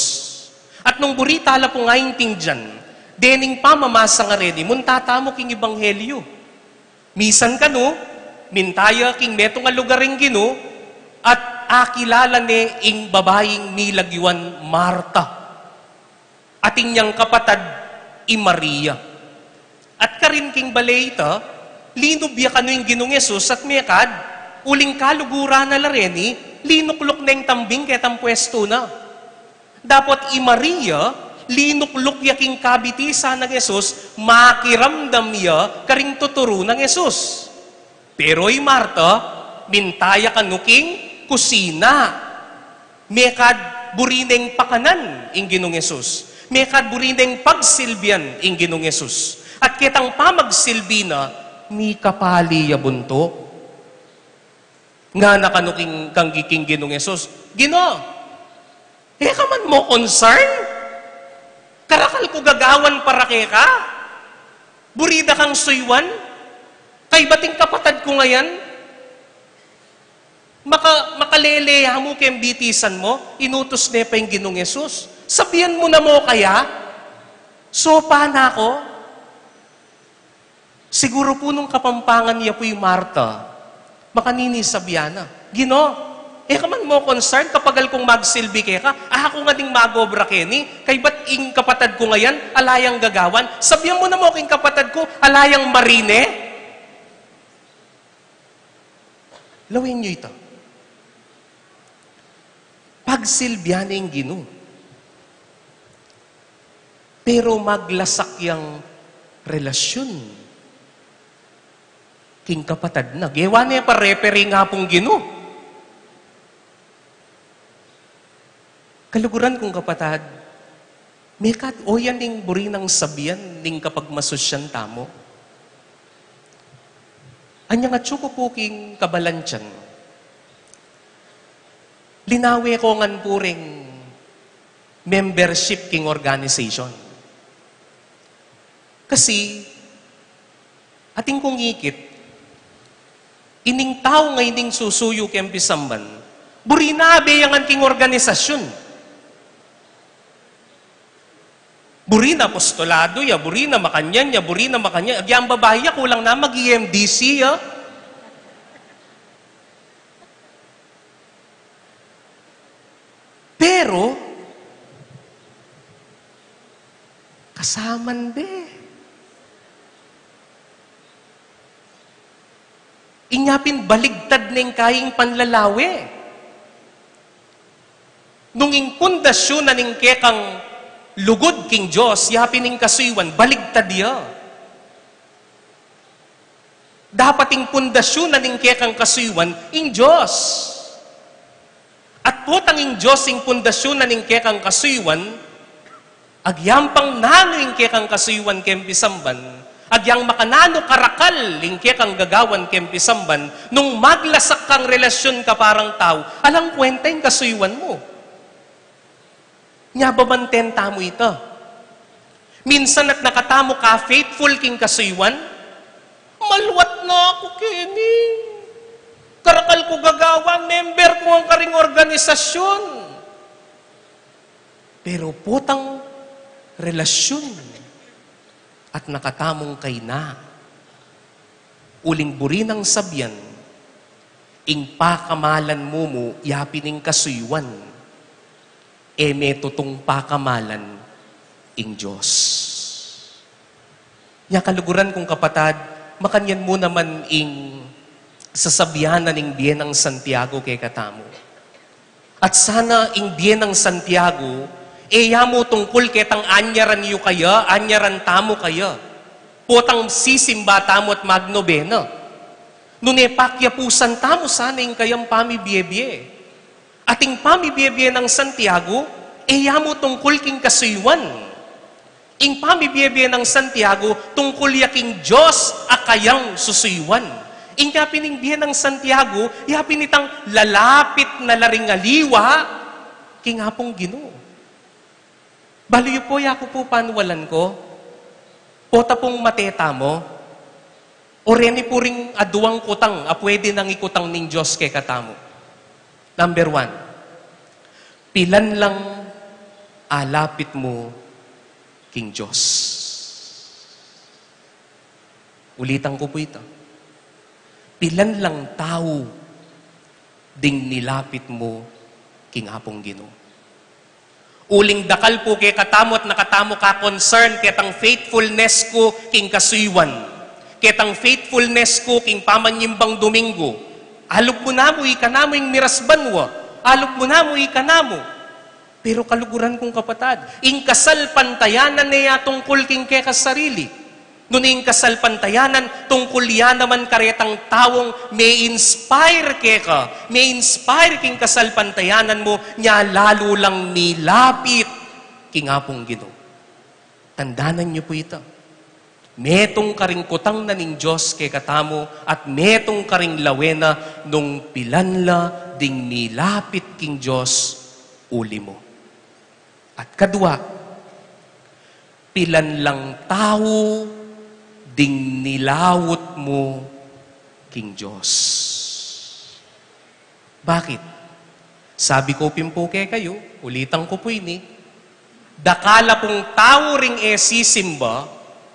At nung burita ala po ngayon ting dyan, dening pamamasa nga rin, muntatamo king Ebanghelyo. Misan ka no, mintaya king meto nga lugar ring Ginoo, at akilala ni ing babaeng nilagyuan Marta. At inyang kapatad, i Maria. At karin king balayta, linubya ka no yung Ginoong Yesus at mekad, uling kalugura na lareni, linuklok na yung tambing ketang pwesto na. Dapat i Maria, linuklok yaking kabitisa ng Yesus, makiramdam ya karing tuturo ng Yesus. Pero ay Marta, mintaya kanuking kusina. Mekad burineng pakanan ing Ginoong Yesus. Mekad burineng pagsilbian ing Ginoong Yesus. At kitang pamagsilbi na, mi kapali ya bunto. Nga nakanuking kanggiking Ginoong Yesus. Ginoo, ka man mo concern? Karakal ko gagawan para ka? Burida kang suywan? Kay bating kapatad ko ngayon? Makaleleha mo kayong bitisan mo, inutos na pa yung Ginoong Yesus. Sabihan mo na mo kaya? Sopa na ako? Siguro po nung kapampangan niya po yung Marta, makanini sabihan na, Ginoo, ka man mo concern kapag kong magsilbi ka, ako nga ding magobra keni, kay ba't ing kapatad ko ngayon, alayang gagawan, sabihan mo na mo king kapatad ko, alayang marine? Lawin nyo ito. Pagsilbihan ng Ginoo. Pero maglasak yung relasyon. King kapatad na, gewa niya pa reperi nga pong Ginoo. Kaluguran kong kapatad, mekat o yan ning burinang sabihan ning kapag masusyan tamo. Anya nga tsuko po king kabalansyan. Linawi ko ngan puring membership king organization. Kasi, ating kong ikit, ining tao nga ining susuyo kem pisamban, burinabe yang king organisasyon. Burina apostolado ya, burina makanyan ya, burina makanyan. Agyang babae ya, kulang na mag-EMDC ya. Pero, kasaman be. Inyapin baligtad ng kaing panlalawe. Nung ing pundasyon na ning kekang lugod king Diyos, yapin ning kasuywan, baligtad ya. Dapat ing pundasyon na ning kekang kasuywan, ing Diyos. At putang ing Diyos ing pundasyon na ning kekang kasuywan, agyampang nano ing kekang kasuywan kempisamban, agyang makanano karakal ing kekang gagawan kempisamban, nung maglasak kang relasyon ka parang tao, alang kwenta ing kasuywan mo. Nya bamanten tamo ito. Minsan at nakatamo ka, faithful king kasuywan, Malwat na ako, Kenny. Karakal ko gagawa, member ko ang karing organisasyon. Pero potang relasyon at nakatamong kay na. Uling buri ng sabyan, ing pakamalan mo yapining kasuywan, may tutong pakamalan ing Diyos. Nya kaluguran kong kapatad, makanyan mo naman ing sasabihanan ing Diyan ng Santiago kay katamo. At sana ing Diyan ng Santiago, mo tungkol ketang anyaran yu kaya, anyaran tamo kaya. Potang sisimba tamo at magnobena. Pakyapusan tamo sana ing kayang pamibiyebye. Ating pamibiyebye ng Santiago, mo tungkol king kasuywan. Ing pamibiyebye ng Santiago, tungkol yaking Diyos akayang susuywan. Ing yapining biye ng Santiago, yapinitang lalapit na laringaliwa, king hapong Ginoo. Baliyo po, yako po panwalan ko, pota pong mateta mo, o reni po ring aduang kutang, pwede nang ikutang ning Diyos kay katamo. Number 1, pilan lang alapit mo king Diyos. Ulitan ko po ito. Pilan lang tao ding nilapit mo king hapong Ginoo. Uling dakal po kay katamo at nakatamo ka concern ketang faithfulness ko king kasuywan. Ketang faithfulness ko king pamanyimbang Domingo. Alop mo na mo, ikanamo yung mirasbanwa. Alop mo na mo, ikanamo. Pero kaluguran kong kapatad, ing kasal pantayanan niya tungkol king kekas sarili. Nuning kasal pantayanan, tungkol yan naman karetang tawong may inspire keka, may inspire king kasal pantayanan mo, niya lalo lang nilapit king hapong Ginoo. Tandanan niyo po ito. Metong karing kutang na ning Diyos kay katamo at metong karing lawena nung pilanla ding nilapit king Diyos uli mo. At kadwa, pilan lang tao ding nilawot mo king Diyos. Bakit? Sabi ko pimpuke kayo, ulitan ko po ini, dakala pong tao ring sisimba,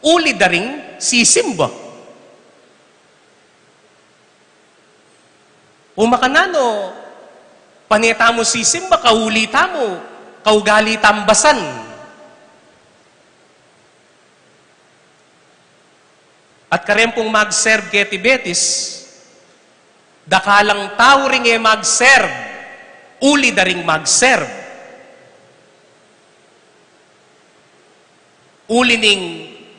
uli da ring sisimba. Umakanano, paneta mo sisimba, kaulita mo, kaugali tambasan. At karempong mag-serve keti Betis, dakalang tao ring mag-serve, uli da ring mag-serve. Uli ning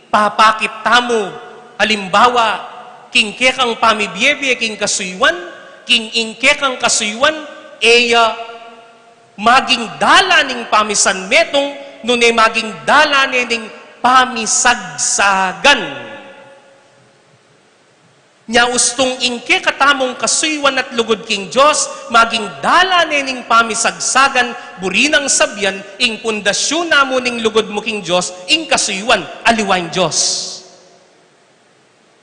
papakit tamo, halimbawa, king kekang pamibiyebye, king kasuywan, king ingkekang kasuywan, maging dala ning pamisan metong, nunay maging dala ning pamisagsagan. Nya ustong ingke katamong kasuywan at lugod king Diyos, maging dala ning pamisagsagan, burinang sabyan, ing pundasyon namo ning lugod mo king Diyos, ing kasuywan, aliwain Diyos.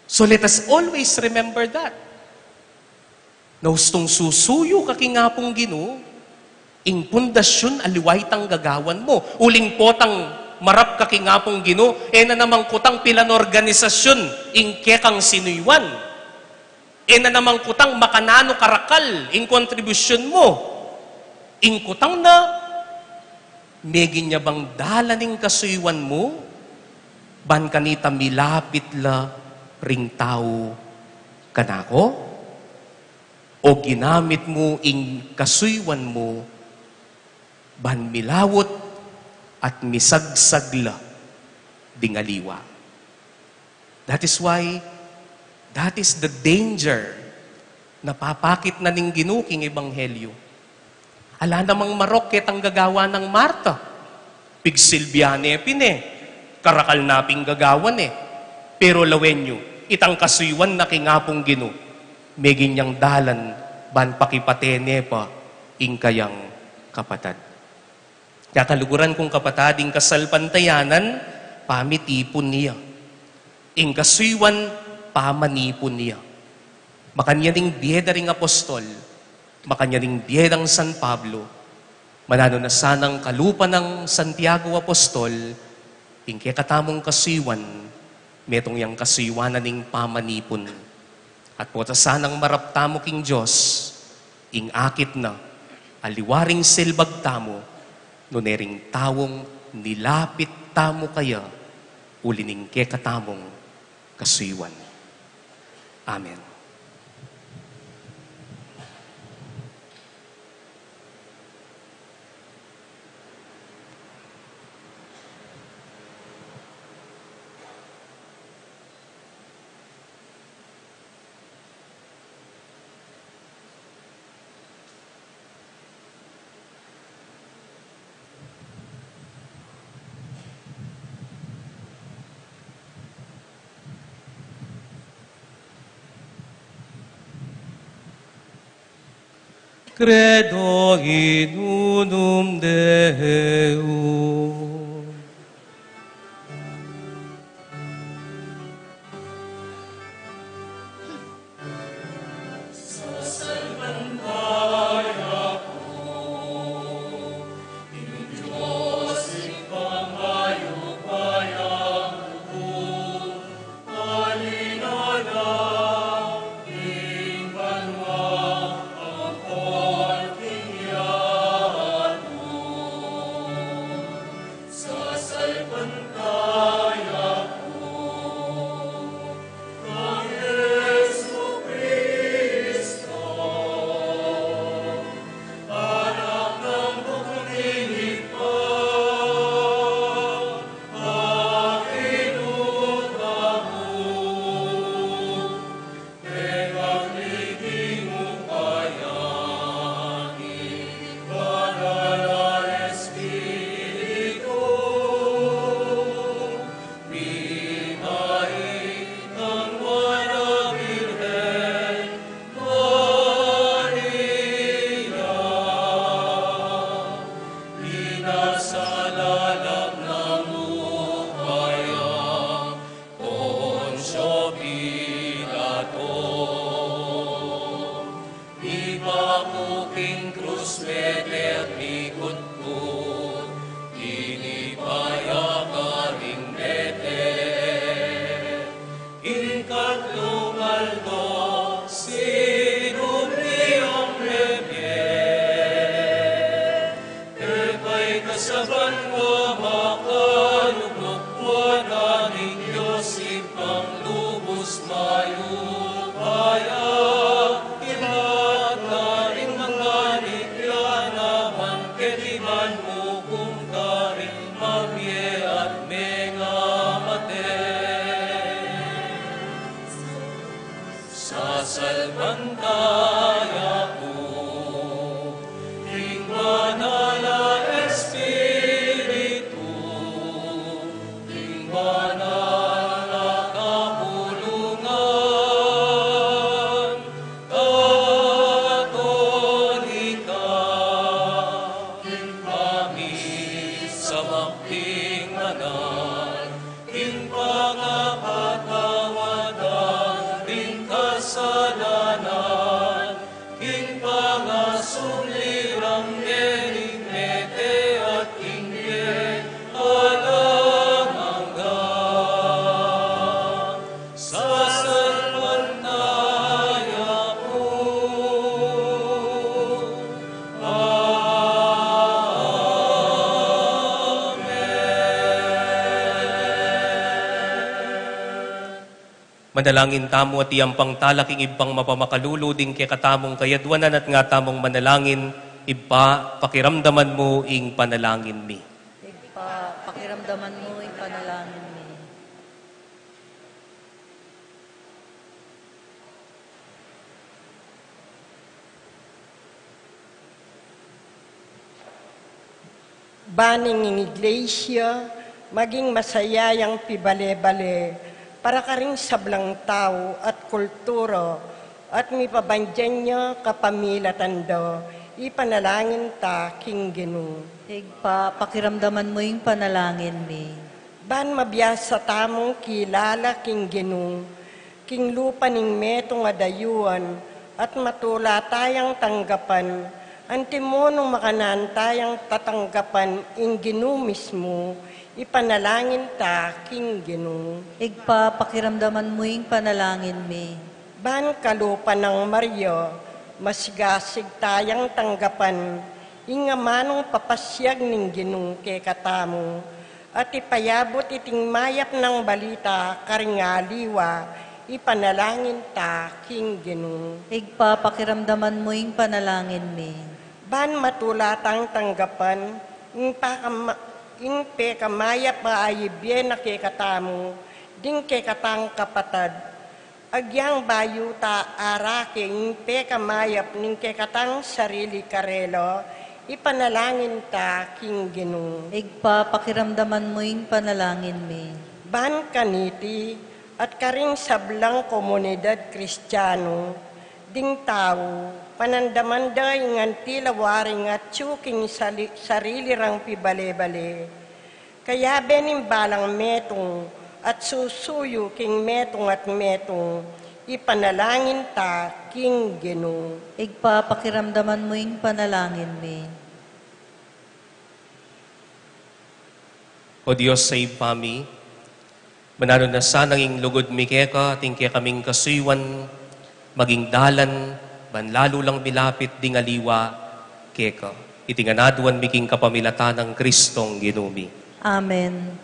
So let us always remember that. Na ustong susuyo ka king hapong Ginoo, ing pundasyon aliway tang gagawan mo. Uling potang marap ka king hapong Ginoo, na namang kutang pilan organisasyon, ing kekang sinuywan. Na namang kutang makanano karakal, ing kontribusyon mo. Ing kutang na, megin niya bang dalaning kasuywan mo, ban kanita milapit la ring tao kanako? O ginamit mo ing kasuywan mo, ban milawot at misagsagla dingaliwa. That is why, that is the danger na papakit na ning ginuking ebanghelyo. Ala namang marokket ang gagawa ng Marta. Pigsilbiane pine, karakal naping gagawan Pero lawenyo, itang kasuywan na kingapong Ginoo, may ginyang dalan, ban pakipatene pa, ing kayang kapatad. Kaya kaluguran kong kapatad, ing kasal pantayanan, pamitipon niya. Ing kasuywan, pamanipon niya. Makanyaning biyeda ring apostol, makanyaning biyedang San Pablo, manano na sanang kalupa ng Santiago Apostol, ingke katamong kasiwan, metong yang kasiwanan ning pamanipon. At po sanang maraptamo king Diyos, ing akit na, aliwaring silbag tamo, nunering tawong nilapit tamo kaya, ulining ke katamong kasiwan. Amen. Credo in unum Deum. Manalangin tamo at iyang pangtalaking ibang mapamakalulu din kay katamong kayadwanan at nga tamong manalangin, iba pakiramdaman mo ing panalangin mi. Iba, pakiramdaman mo yung panalangin mi. Baning ng iglesia, maging masayayang pibale-bale, para ka rin sablang tao at kulturo, at mipabandyan niya kapamilatan do, ipanalangin ta, King Ginu. Igpa, pakiramdaman mo yung panalangin mi. Ban mabiyasa tamong kilala, King Ginu, king lupa ning metong adayuan, at matula tayang tanggapan, antimonong makanan tayang tatanggapan, ing Ginoo mismo, ipanalangin ta, king Ginoo. Igpa pakiramdaman mo yung panalangin mi. Ban kalupa ng Maria, masigasig tayang tanggapan, inga manong papasyag ning Ginoo kay katamo, at ipayabot iting mayap ng balita karingaliwa, ipanalangin ta, king Ginoo. Igpa pakiramdaman mo yung panalangin mi. Ban matulatang tanggapan, ing pekamayap maayibyen na kay katamo, ding kay katang kapatad, agyang bayuta arake ing pekamayap ning kay katang sarili karelo, ipanalangin ta, king Ginoo. Igpa pakiramdaman mo yung panalangin mi. Ban kaniti at karing sablang komunidad Kristiyano, ding tao, panandamanda ingan tilawaring at tsuking sarili rang pibale-bale. Kaya bening balang metong at susuyo king metong at metong, ipanalangin ta, king Ginoo. Igpa pakiramdaman mo yung panalangin mi. O Diyos sa ipami, manalo na sanang ing lugod mi keka, tingke kaming kasuywan, maging dalan, banlalo lang milapit ding aliwa, keka. Itinganaduan miking kapamilatan ng Kristong Ginumi. Amen.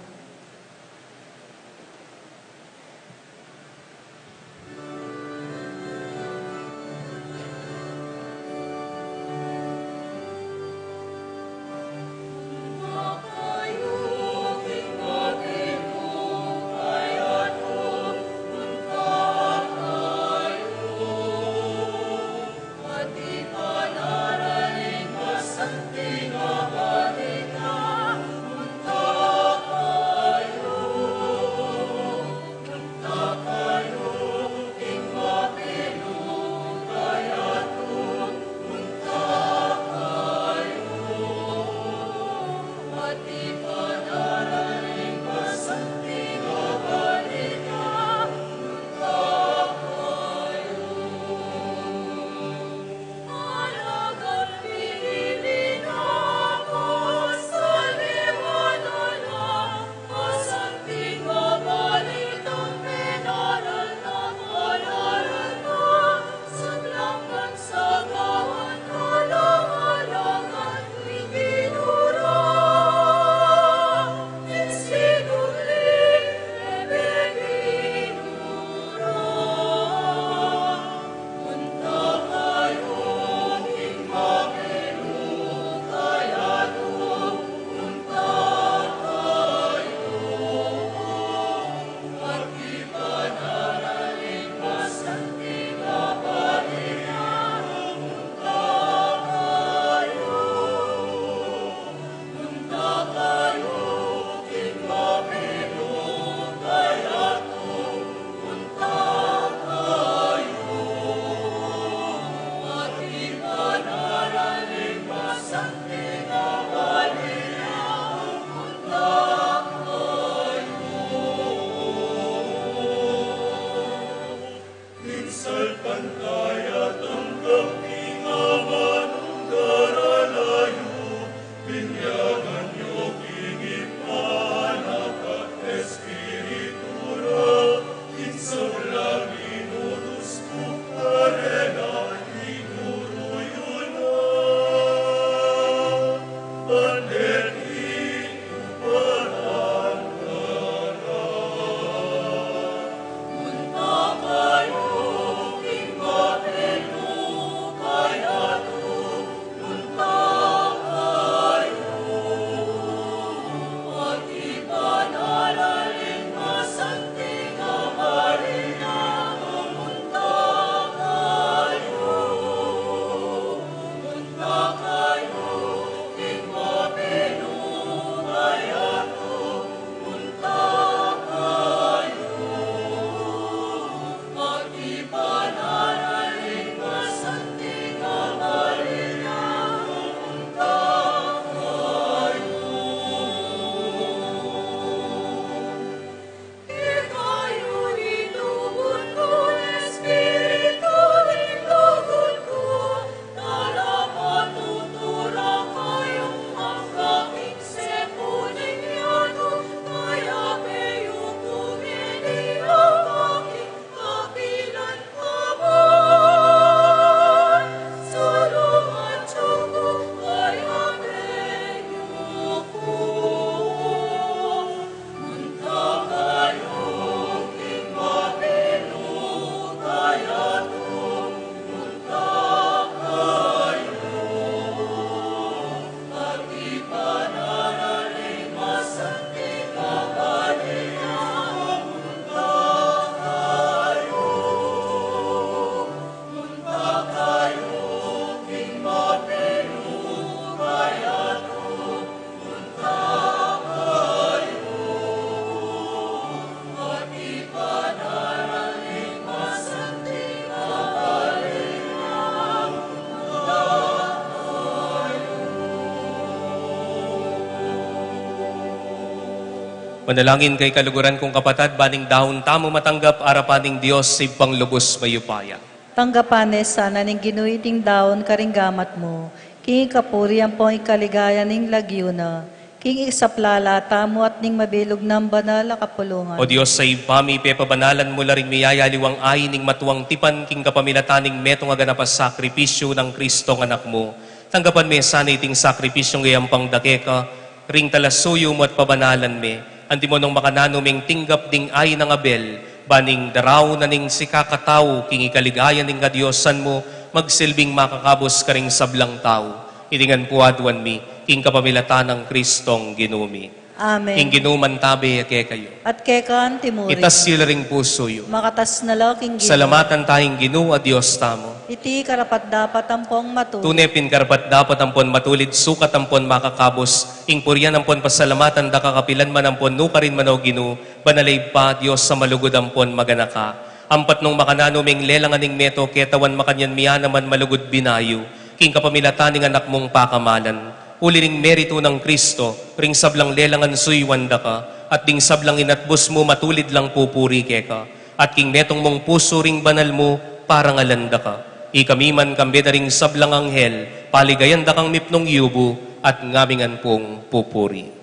Manalangin kay kaluguran kong kapatad, baning dahon tamo matanggap, arapaning Diyos, sipang lubos mayupaya. Tanggapanes sana ning ginuiting daon karinggamat mo. King kapurian po ikaligaya ning lagyo na. King isaplalata mo at ning mabilog ng banal kapulungan. O Diyos, sa ipami, pepabanalan mo laring miyaya liwang ay ning matuwang tipan, king kapamilataning metong aganapas sakripisyo ng Kristo ng anak mo. Tanggapan me sana iting sakripisyong gayang pangdakeka, ring talasuyo mo at pabanalan me. Andi mo nung makananuming tinggap ding ay ng Abel, baning daraw na ning sikakataw, king ikaligayan ning kadyosan mo, magsilbing makakabos ka ring sablang tao. Itingan po adwan mi, king kapamilata ng Kristong ginumi. Amen. King ginuman tabi ake kayo. At kekan timuri. Itas sila ring puso yo. Makatas na laking gino. Salamatan tayong ginu a Diyos tamo. Iti karapat dapat ampong matuloy. Tunepin karapat dapat ampon matulid, sukat ampon makakabos, ing puryan ampon pasalamatan da kakapilan man ampon nukarin manaw ginu, banalay pa Diyos sa malugod ampon maganaka. Ampat nung makananuming lelanganing meto, ketawan makanyan miya naman malugod binayo, king kapamilataning anak mong pakamalan. Uli ring merito ng Kristo, ring sablang lelangan suywanda ka, at ding sablang inatbos mo matulid lang pupuri keka, at king netong mong puso ring banal mo, parang alanda ka. Ikamiman kambe na ring sablang anghel, paligayan da kang mipnong yubo, at ngamingan pong pupuri.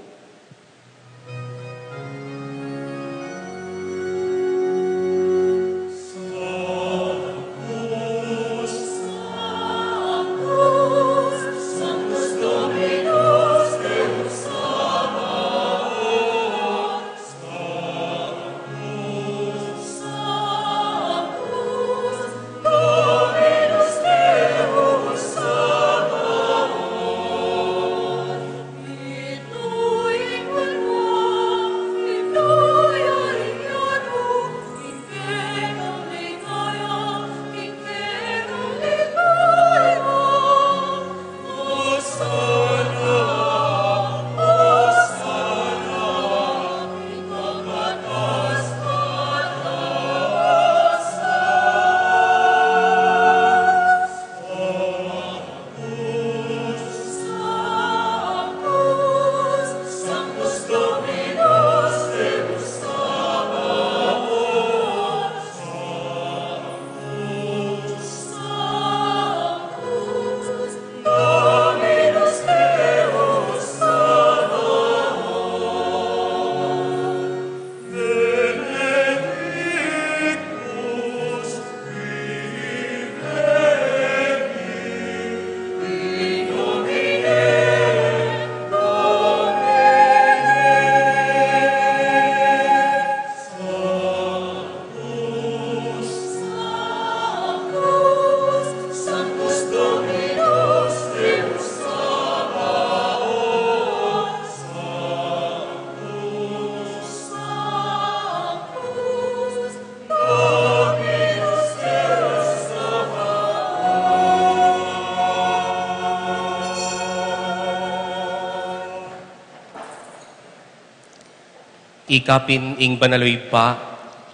Ikapin ing banaloy pa,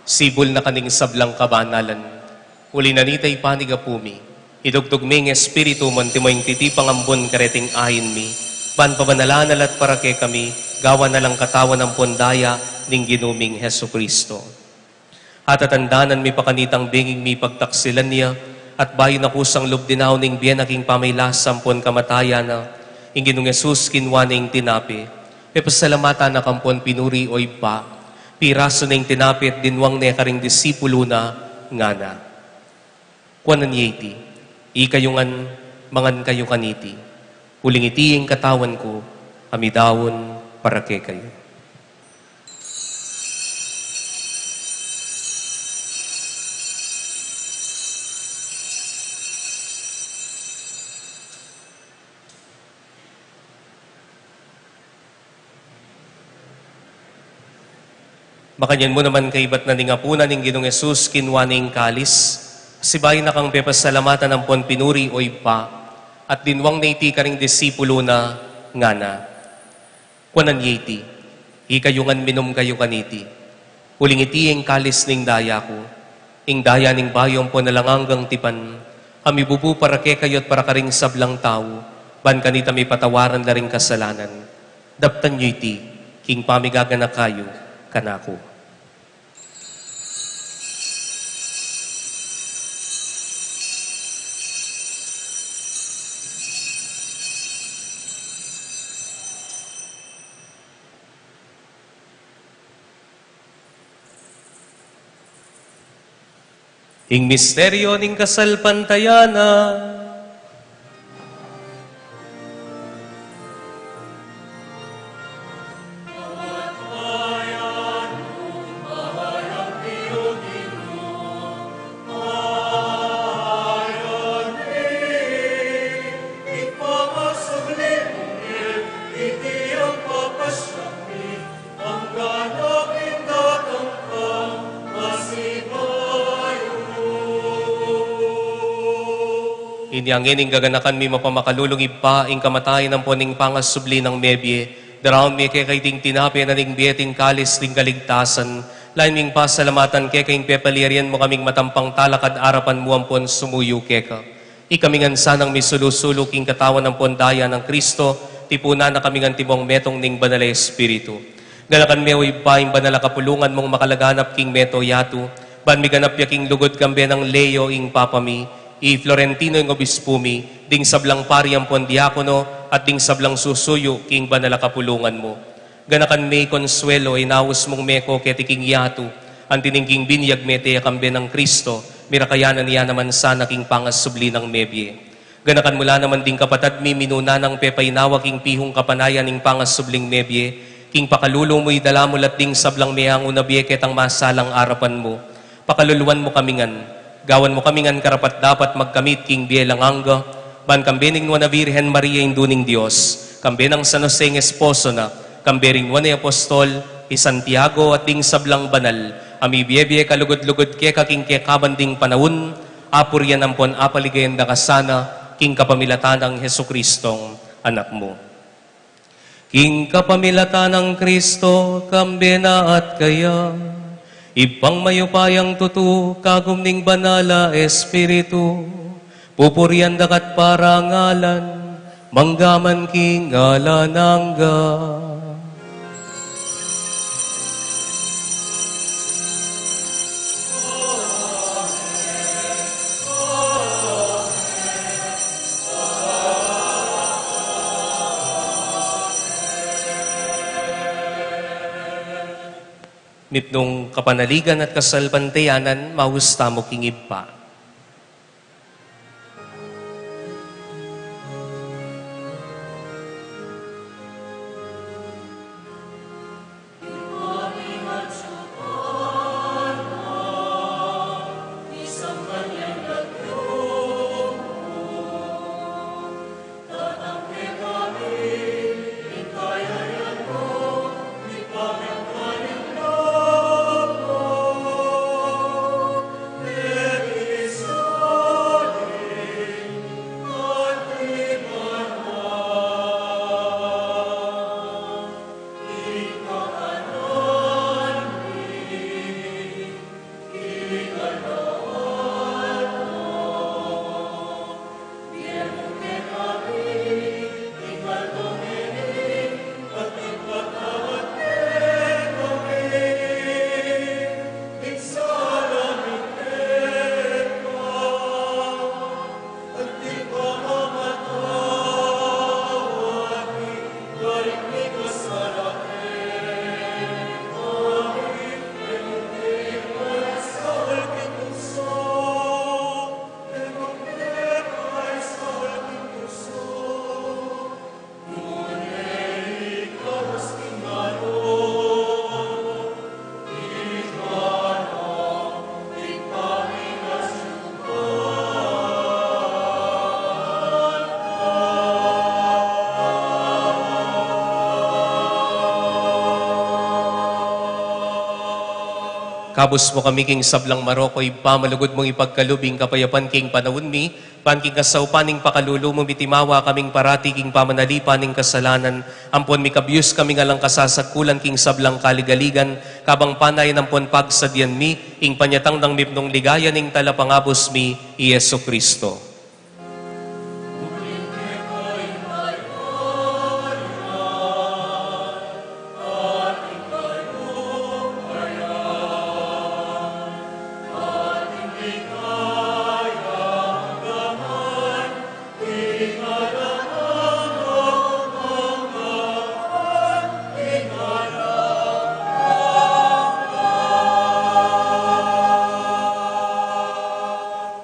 sibol na kaning sablang kabanalan. Uli na nitay panigapumi, idugtog ming espiritu monti mo yung titipang ambon kareting ahin mi, ban pabanalanan at para kay kami, gawa na lang katawan ng pondaya ning ginuming Heso Kristo. At atandanan mi pakanitang binging mi pagtaksilan niya, at bayo na kusang lubdinaw ning biyan aking pamaylas sampon kamataya na, ing ginung Jesus kinwa ning tinapi. Pasalamatan na kampon pinuri oy pa, piraso na yung tinapit dinwang na karing disipulo na ngana. Kuanan yeti, ikayungan mangan kayo kaniti, huling itiing katawan ko, amidawon para kay kayo. Makanyan mo naman kay ba't na ningapunan ng Ginong Jesus kinwa ning kalis, sibay na kang pepasalamatan ng pon pinuri oy pa, at dinwang na iti ka ring disipulo na ngana. Kuanan yeti, ikayungan minom kayo kaniti, huling iti ang kalis ning daya ko, ing daya ning bayong po nalanganggang tipan, kami bubu para ke kayo at para karing sablang tao, ban kanita may patawaran na ring kasalanan. Daptan nyo iti, king pamigagana kayo, kanako. Ing misteryo ning kasalpantayanan, Inyangin ing gaganakan mi mapamakalulong ipa ing kamatayan ng poning pangas subli ng mebye. Daraon mi kay ting tinapi na ning bieting kalis ting kaligtasan. Lain ming pasalamatan kay kayong pepalirian mo kaming matampang talakad arapan mo ampon sumuyo keka. Ikamingan sanang misulusulo king katawan ng pondaya ng Kristo, tipuna na kaming tibong metong ning banal espiritu. Ganakan mi ipa ing banal kapulungan mong makalaganap king meto yatu. Ban mi ganap yaking lugod kambe ng Leo ing papami. I Florentino ng obispumi, ding sablang pariyang pondiakono at ding sablang susuyo king banala kapulungan mo. Ganakan may konsuelo inawas mong meko ketiking yatu, ang tiningking binyag mete kambe ng Kristo, mirakayanan niya naman sana king pangas subli ng mebye. Ganakan mula naman ding kapatad mi minuna ng pepaynawa king pihong kapanayan ning pangas subling mebye, king pakalulong mo'y dalamulat ding sablang meyang unabye ketang masalang arapan mo. Pakaluluan mo kamingan, gawan mo kaming karapat dapat magkamit king bielang angga, ban kambening na Virhen Maria induning Diyos, kambenang San Jose ng esposo na, kambering ni Apostol, i Santiago at ding sablang banal, ami biebie kalugod-lugod ke kaking kekabanding panahon, apuryan ampon apaligayan da kasana, king kapamilatan ng Jesukristong anak mo. King kapamilatan ng Kristo, kambena at kaya, ipang mayupayang tutu, kagumning banala espiritu, pupurian dakat parangalan, manggaman king alanangga. Mitnong kapanaligan at kasalpantayanan, mahusta mo kingib pa. Kabus mo kami king sablang Maroko, ipamalugod mong ipagkalubing kapayapan king panahon mi, panking kasaupaning pakalulu mo mitimawa kaming parati king pamanalipan ning kasalanan, ampon mi kabyus kami nga lang kasasakulan king sablang kaligaligan, kabang panay nampon pagsadyan mi, ing panyatang ng mipnong ligaya ning talapangabos mi, i Yesu Kristo.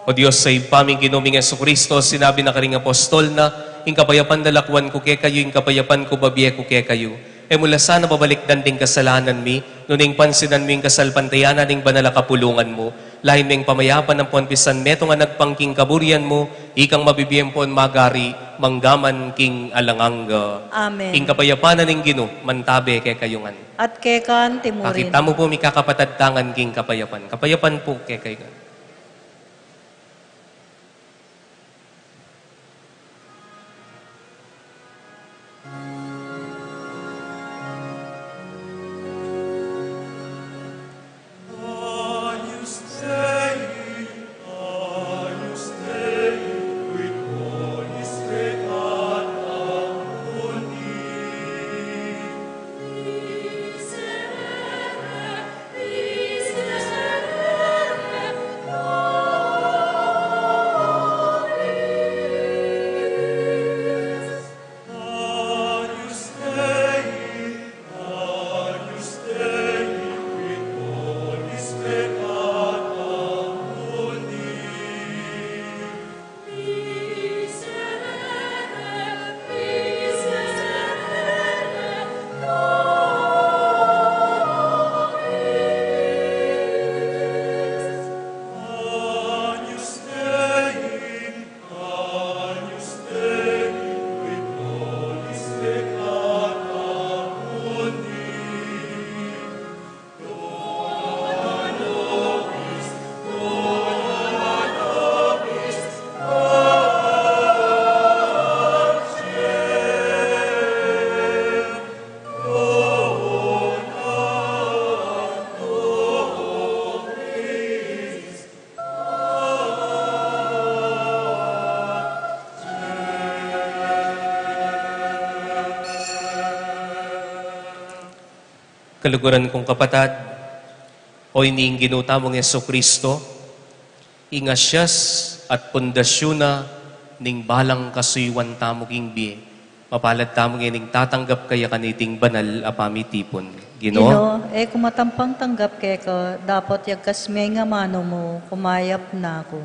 O Diyos, sa ipaming ginuming Kristo, sinabi na karing apostol na, ing kapayapan dalakwan ko kay kayo, ing kapayapan ko babiye ko kay kayo. E mula sana babalikdan ding kasalanan mi, nuning pansinan mi ing kasalpantayanan ing banala kapulungan mo, lahin mo ing pamayapan ng puanpisan meto nga nagpangking kaburian mo, ikang mabibiyem pon magari, manggaman king alanganga. Amen. Ing kapayapanan ing Gino, mantabe kay kayungan. At kekan timurin. Pakita mo po mi kakapatadtangan king kapayapan. Kapayapan po kay kayungan. Kaluguran kong kapatad, o iniing ginutamong Kristo, ingasyas at pundasyon na ning balang kasuywan tamo king biye. Mapalad tamo ning tatanggap kaya kaniting banal a pamitipon. Ginoo, kumatampang tanggap kay ka, dapat yagkas may nga mano mo, kumayap na ako.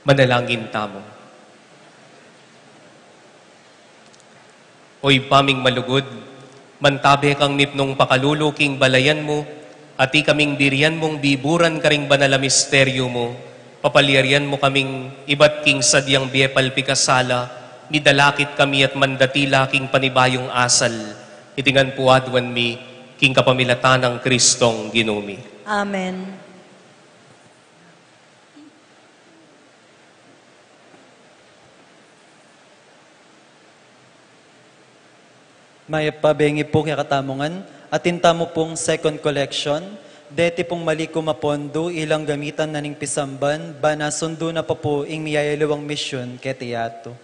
Manalangin tamo. Oy paming malugod, mantabe kang nipnong pakaluluking balayan mo, at kaming birian mong biburan karing banala misteryo mo, papalyarian mo kaming iba't king sadyang biepal pikasala, midalakit kami at mandatila king panibayong asal, itingan puadwan mi, king kapamilatan ng Kristong ginumi. Amen. May pabengi po kaya katamungan, atin tamo pong second collection, deti pong mali kumapondo, ilang gamitan na ning pisamban, bana sundo na pa po ing miyayalawang misyon ke teatro.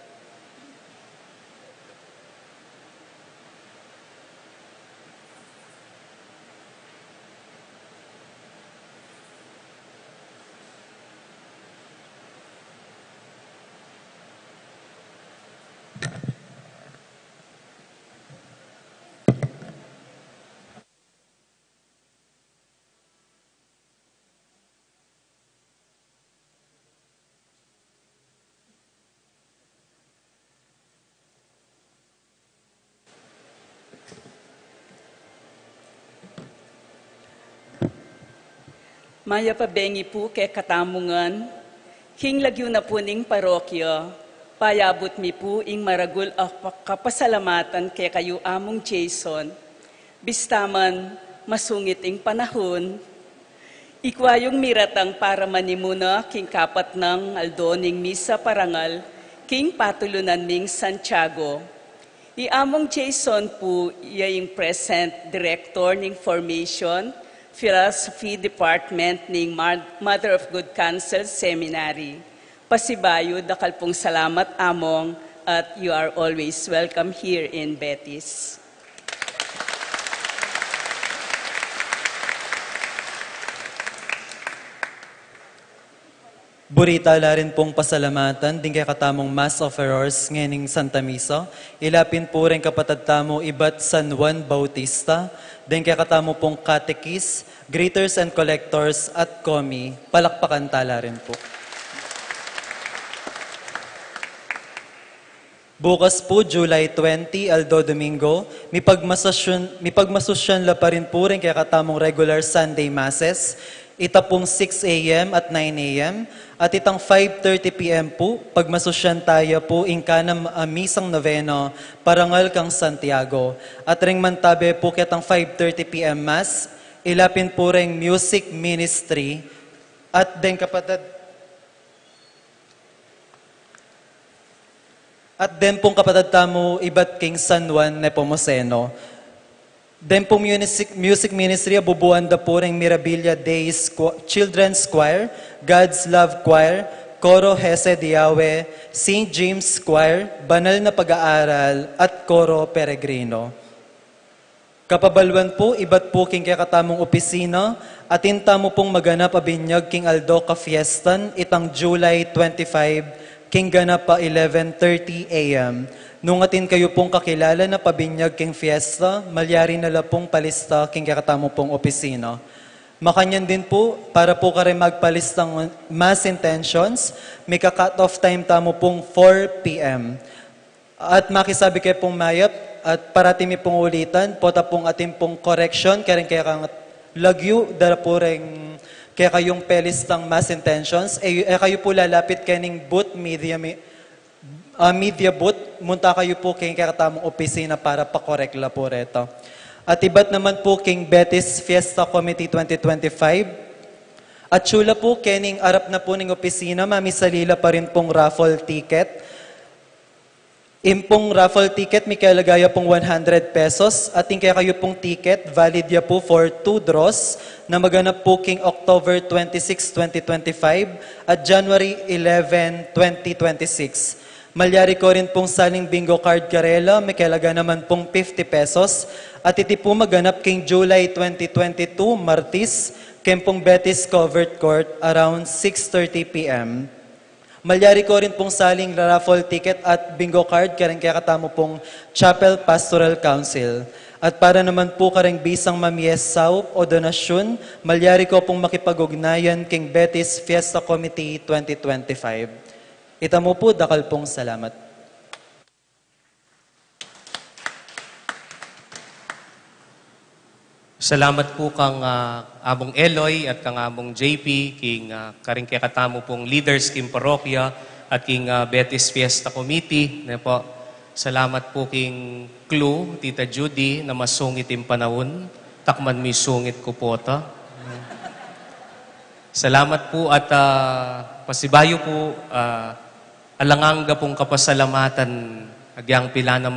Maya pabengi po kay katamungan, king lagyo na po ning parokya, payabot mi po ing maragul kapasalamatan kay kayo among Jason. Bistaman, masungit ing panahon, ikwayong miratang para manimuna king kapat ng aldoning misa parangal, king patulunan ming Santiago. Iamong Jason po, iyayong present director ng Formation, Philosophy Department ng Mother of Good Counsel Seminary. Pasibayo, dakal pong salamat among at you are always welcome here in Betis. Burita la rin pong pasalamatan, din kay katamong Mass of Errors ngening Santa Misa. Ilapin po rin kapatad tamo Ibat San Juan Bautista, din kay katamo pong Catechists, Greeters and Collectors at Komi. Palakpakan tala rin po. Bukas po, July 20, Aldo Domingo, may pagmasosyon la pa rin po rin kay katamong regular Sunday Masses. Ita pong 6 a.m. at 9 a.m. At itang 5:30 p.m. po, pagmasosyan tayo po ingkanam misang noveno, parangal kang Santiago. At ring mantabe po kitang 5:30 p.m. Mass, ilapin po ring music ministry. At den kapatid, pong kapatid tamo Ibat King San Juan Nepomuceno. Den pong music ministry, bubuan da po ring Mirabilia Days Children's Choir, God's Love Choir, Coro Hese Diawe, St. James Choir, Banal na Pag-aaral, at Coro Peregrino. Kapabalwan po, ibat po king katamong opisina, atin tamo pong maganap abinyag king Aldo ka fiestan, itang July 25, king ganap pa 11:30 a.m. Nung atin kayo pong kakilala na pabinyag king fiesta, malyari na la pong palista king kakatamo pong opisina. Makanyan din po, para po ka rin magpalistang mass intentions, may ka-cut off time tamo pong 4 p.m. At makisabi kayo pong mayap, at parati mi pong ulitan, pota pong atin pong correction, kaya rin kaya kang lagyo, dara po rin kaya kayong pelistang mass intentions, kayo po lalapit kaning booth media booth, munta kayo po king kakatamong opisina para pa-correct la po reto. At ibat naman po king Betis Fiesta Committee 2025. At chula po, kening arap na po ning opisina, mamisalila pa rin pong raffle ticket. Impong raffle ticket, may kalagaya pong 100 pesos. At yung kaya kayo pong ticket, valid ya po for 2 draws na maganap po king October 26, 2025 at January 11, 2026. Malyari ko rin pong saling bingo card karela, may kalaga naman pong 50 pesos. At iti po maganap king July 2022, Martis, kempong Betis Covered Court, around 6:30 p.m. Malyari ko rin pong saling raffle ticket at bingo card, karing kaya katamo pong Chapel Pastoral Council. At para naman po karing bisang mamiesaw o donasyon, malyari ko pong makipag-ugnayan king Betis Fiesta Committee 2025. Ita mo po, dakal pong salamat. Salamat po kang among Eloy at kang among JP, king karing kay katamo pong leaders king parokya at king Betis Fiesta Committee. Po. Salamat po king Clue, Tita Judy, na masungit yung panahon. Takman mi sungit ko po ta. Salamat po at pasibayo po, alanganga pong kapasalamatan agyang pila ng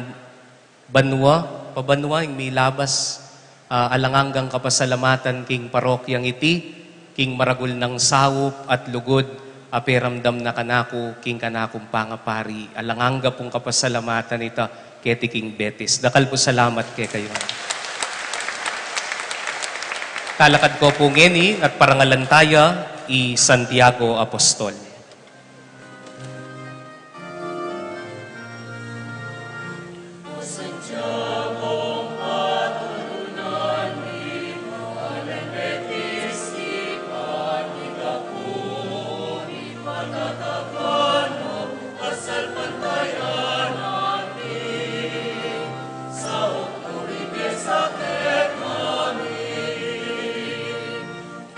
banwa, pabanwa, yung may labas, alanganggang kapasalamatan king parokyang iti, king maragul ng sawop at lugod, aperamdam na kanako, king kanakong pangapari, alanganga pong kapasalamatan ita, keti king Betis. Dakal po salamat kay kayo. Talakad ko po ngeni at parangalan tayo, i Santiago Apostol.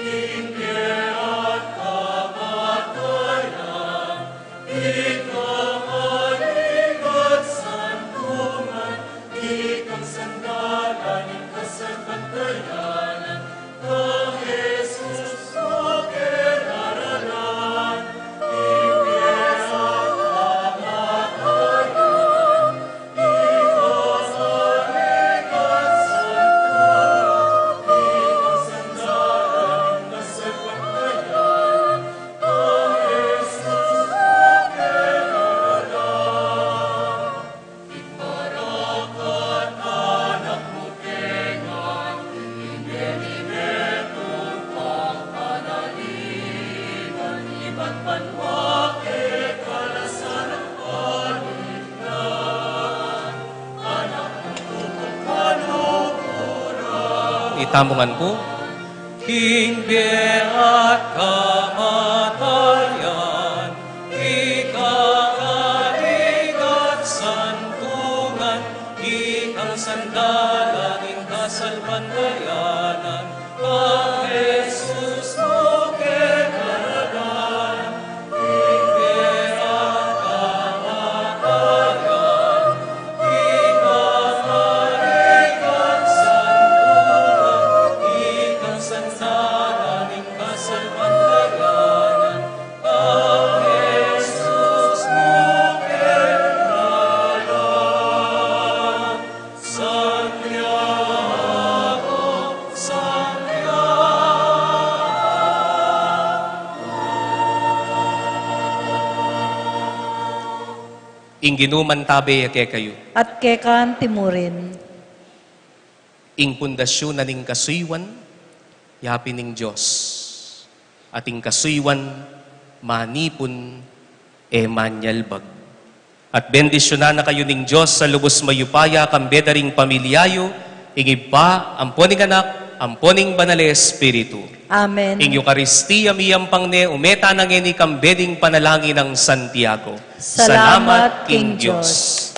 In tamungan po. King beat kamatayan, ikakaigat santungan, ikang sandalan, kasalban kayanan, ang Jesus mo kekaralan. King beat kamatayan, ikakaigat santungan, ikang sandalan, kasalban kayanan, ang Jesus mo kekaralan. Santiago, Ing ginuman tabi ake kayo. At kekan timurin, Ing pundasyon na ning kasuywan, yapi ning Diyos. At ing kasuywan, manipon, manyalbag. At bendisyonan na kayo ning Diyos sa lubos mayupaya, kambedaring pamilyayo, ing iba, amponing anak, amponing banale Espiritu. Amen. Ing Eucharistia miyang pangne, umeta nang ini kambeding panalangin ng Santiago. Salamat, King Diyos.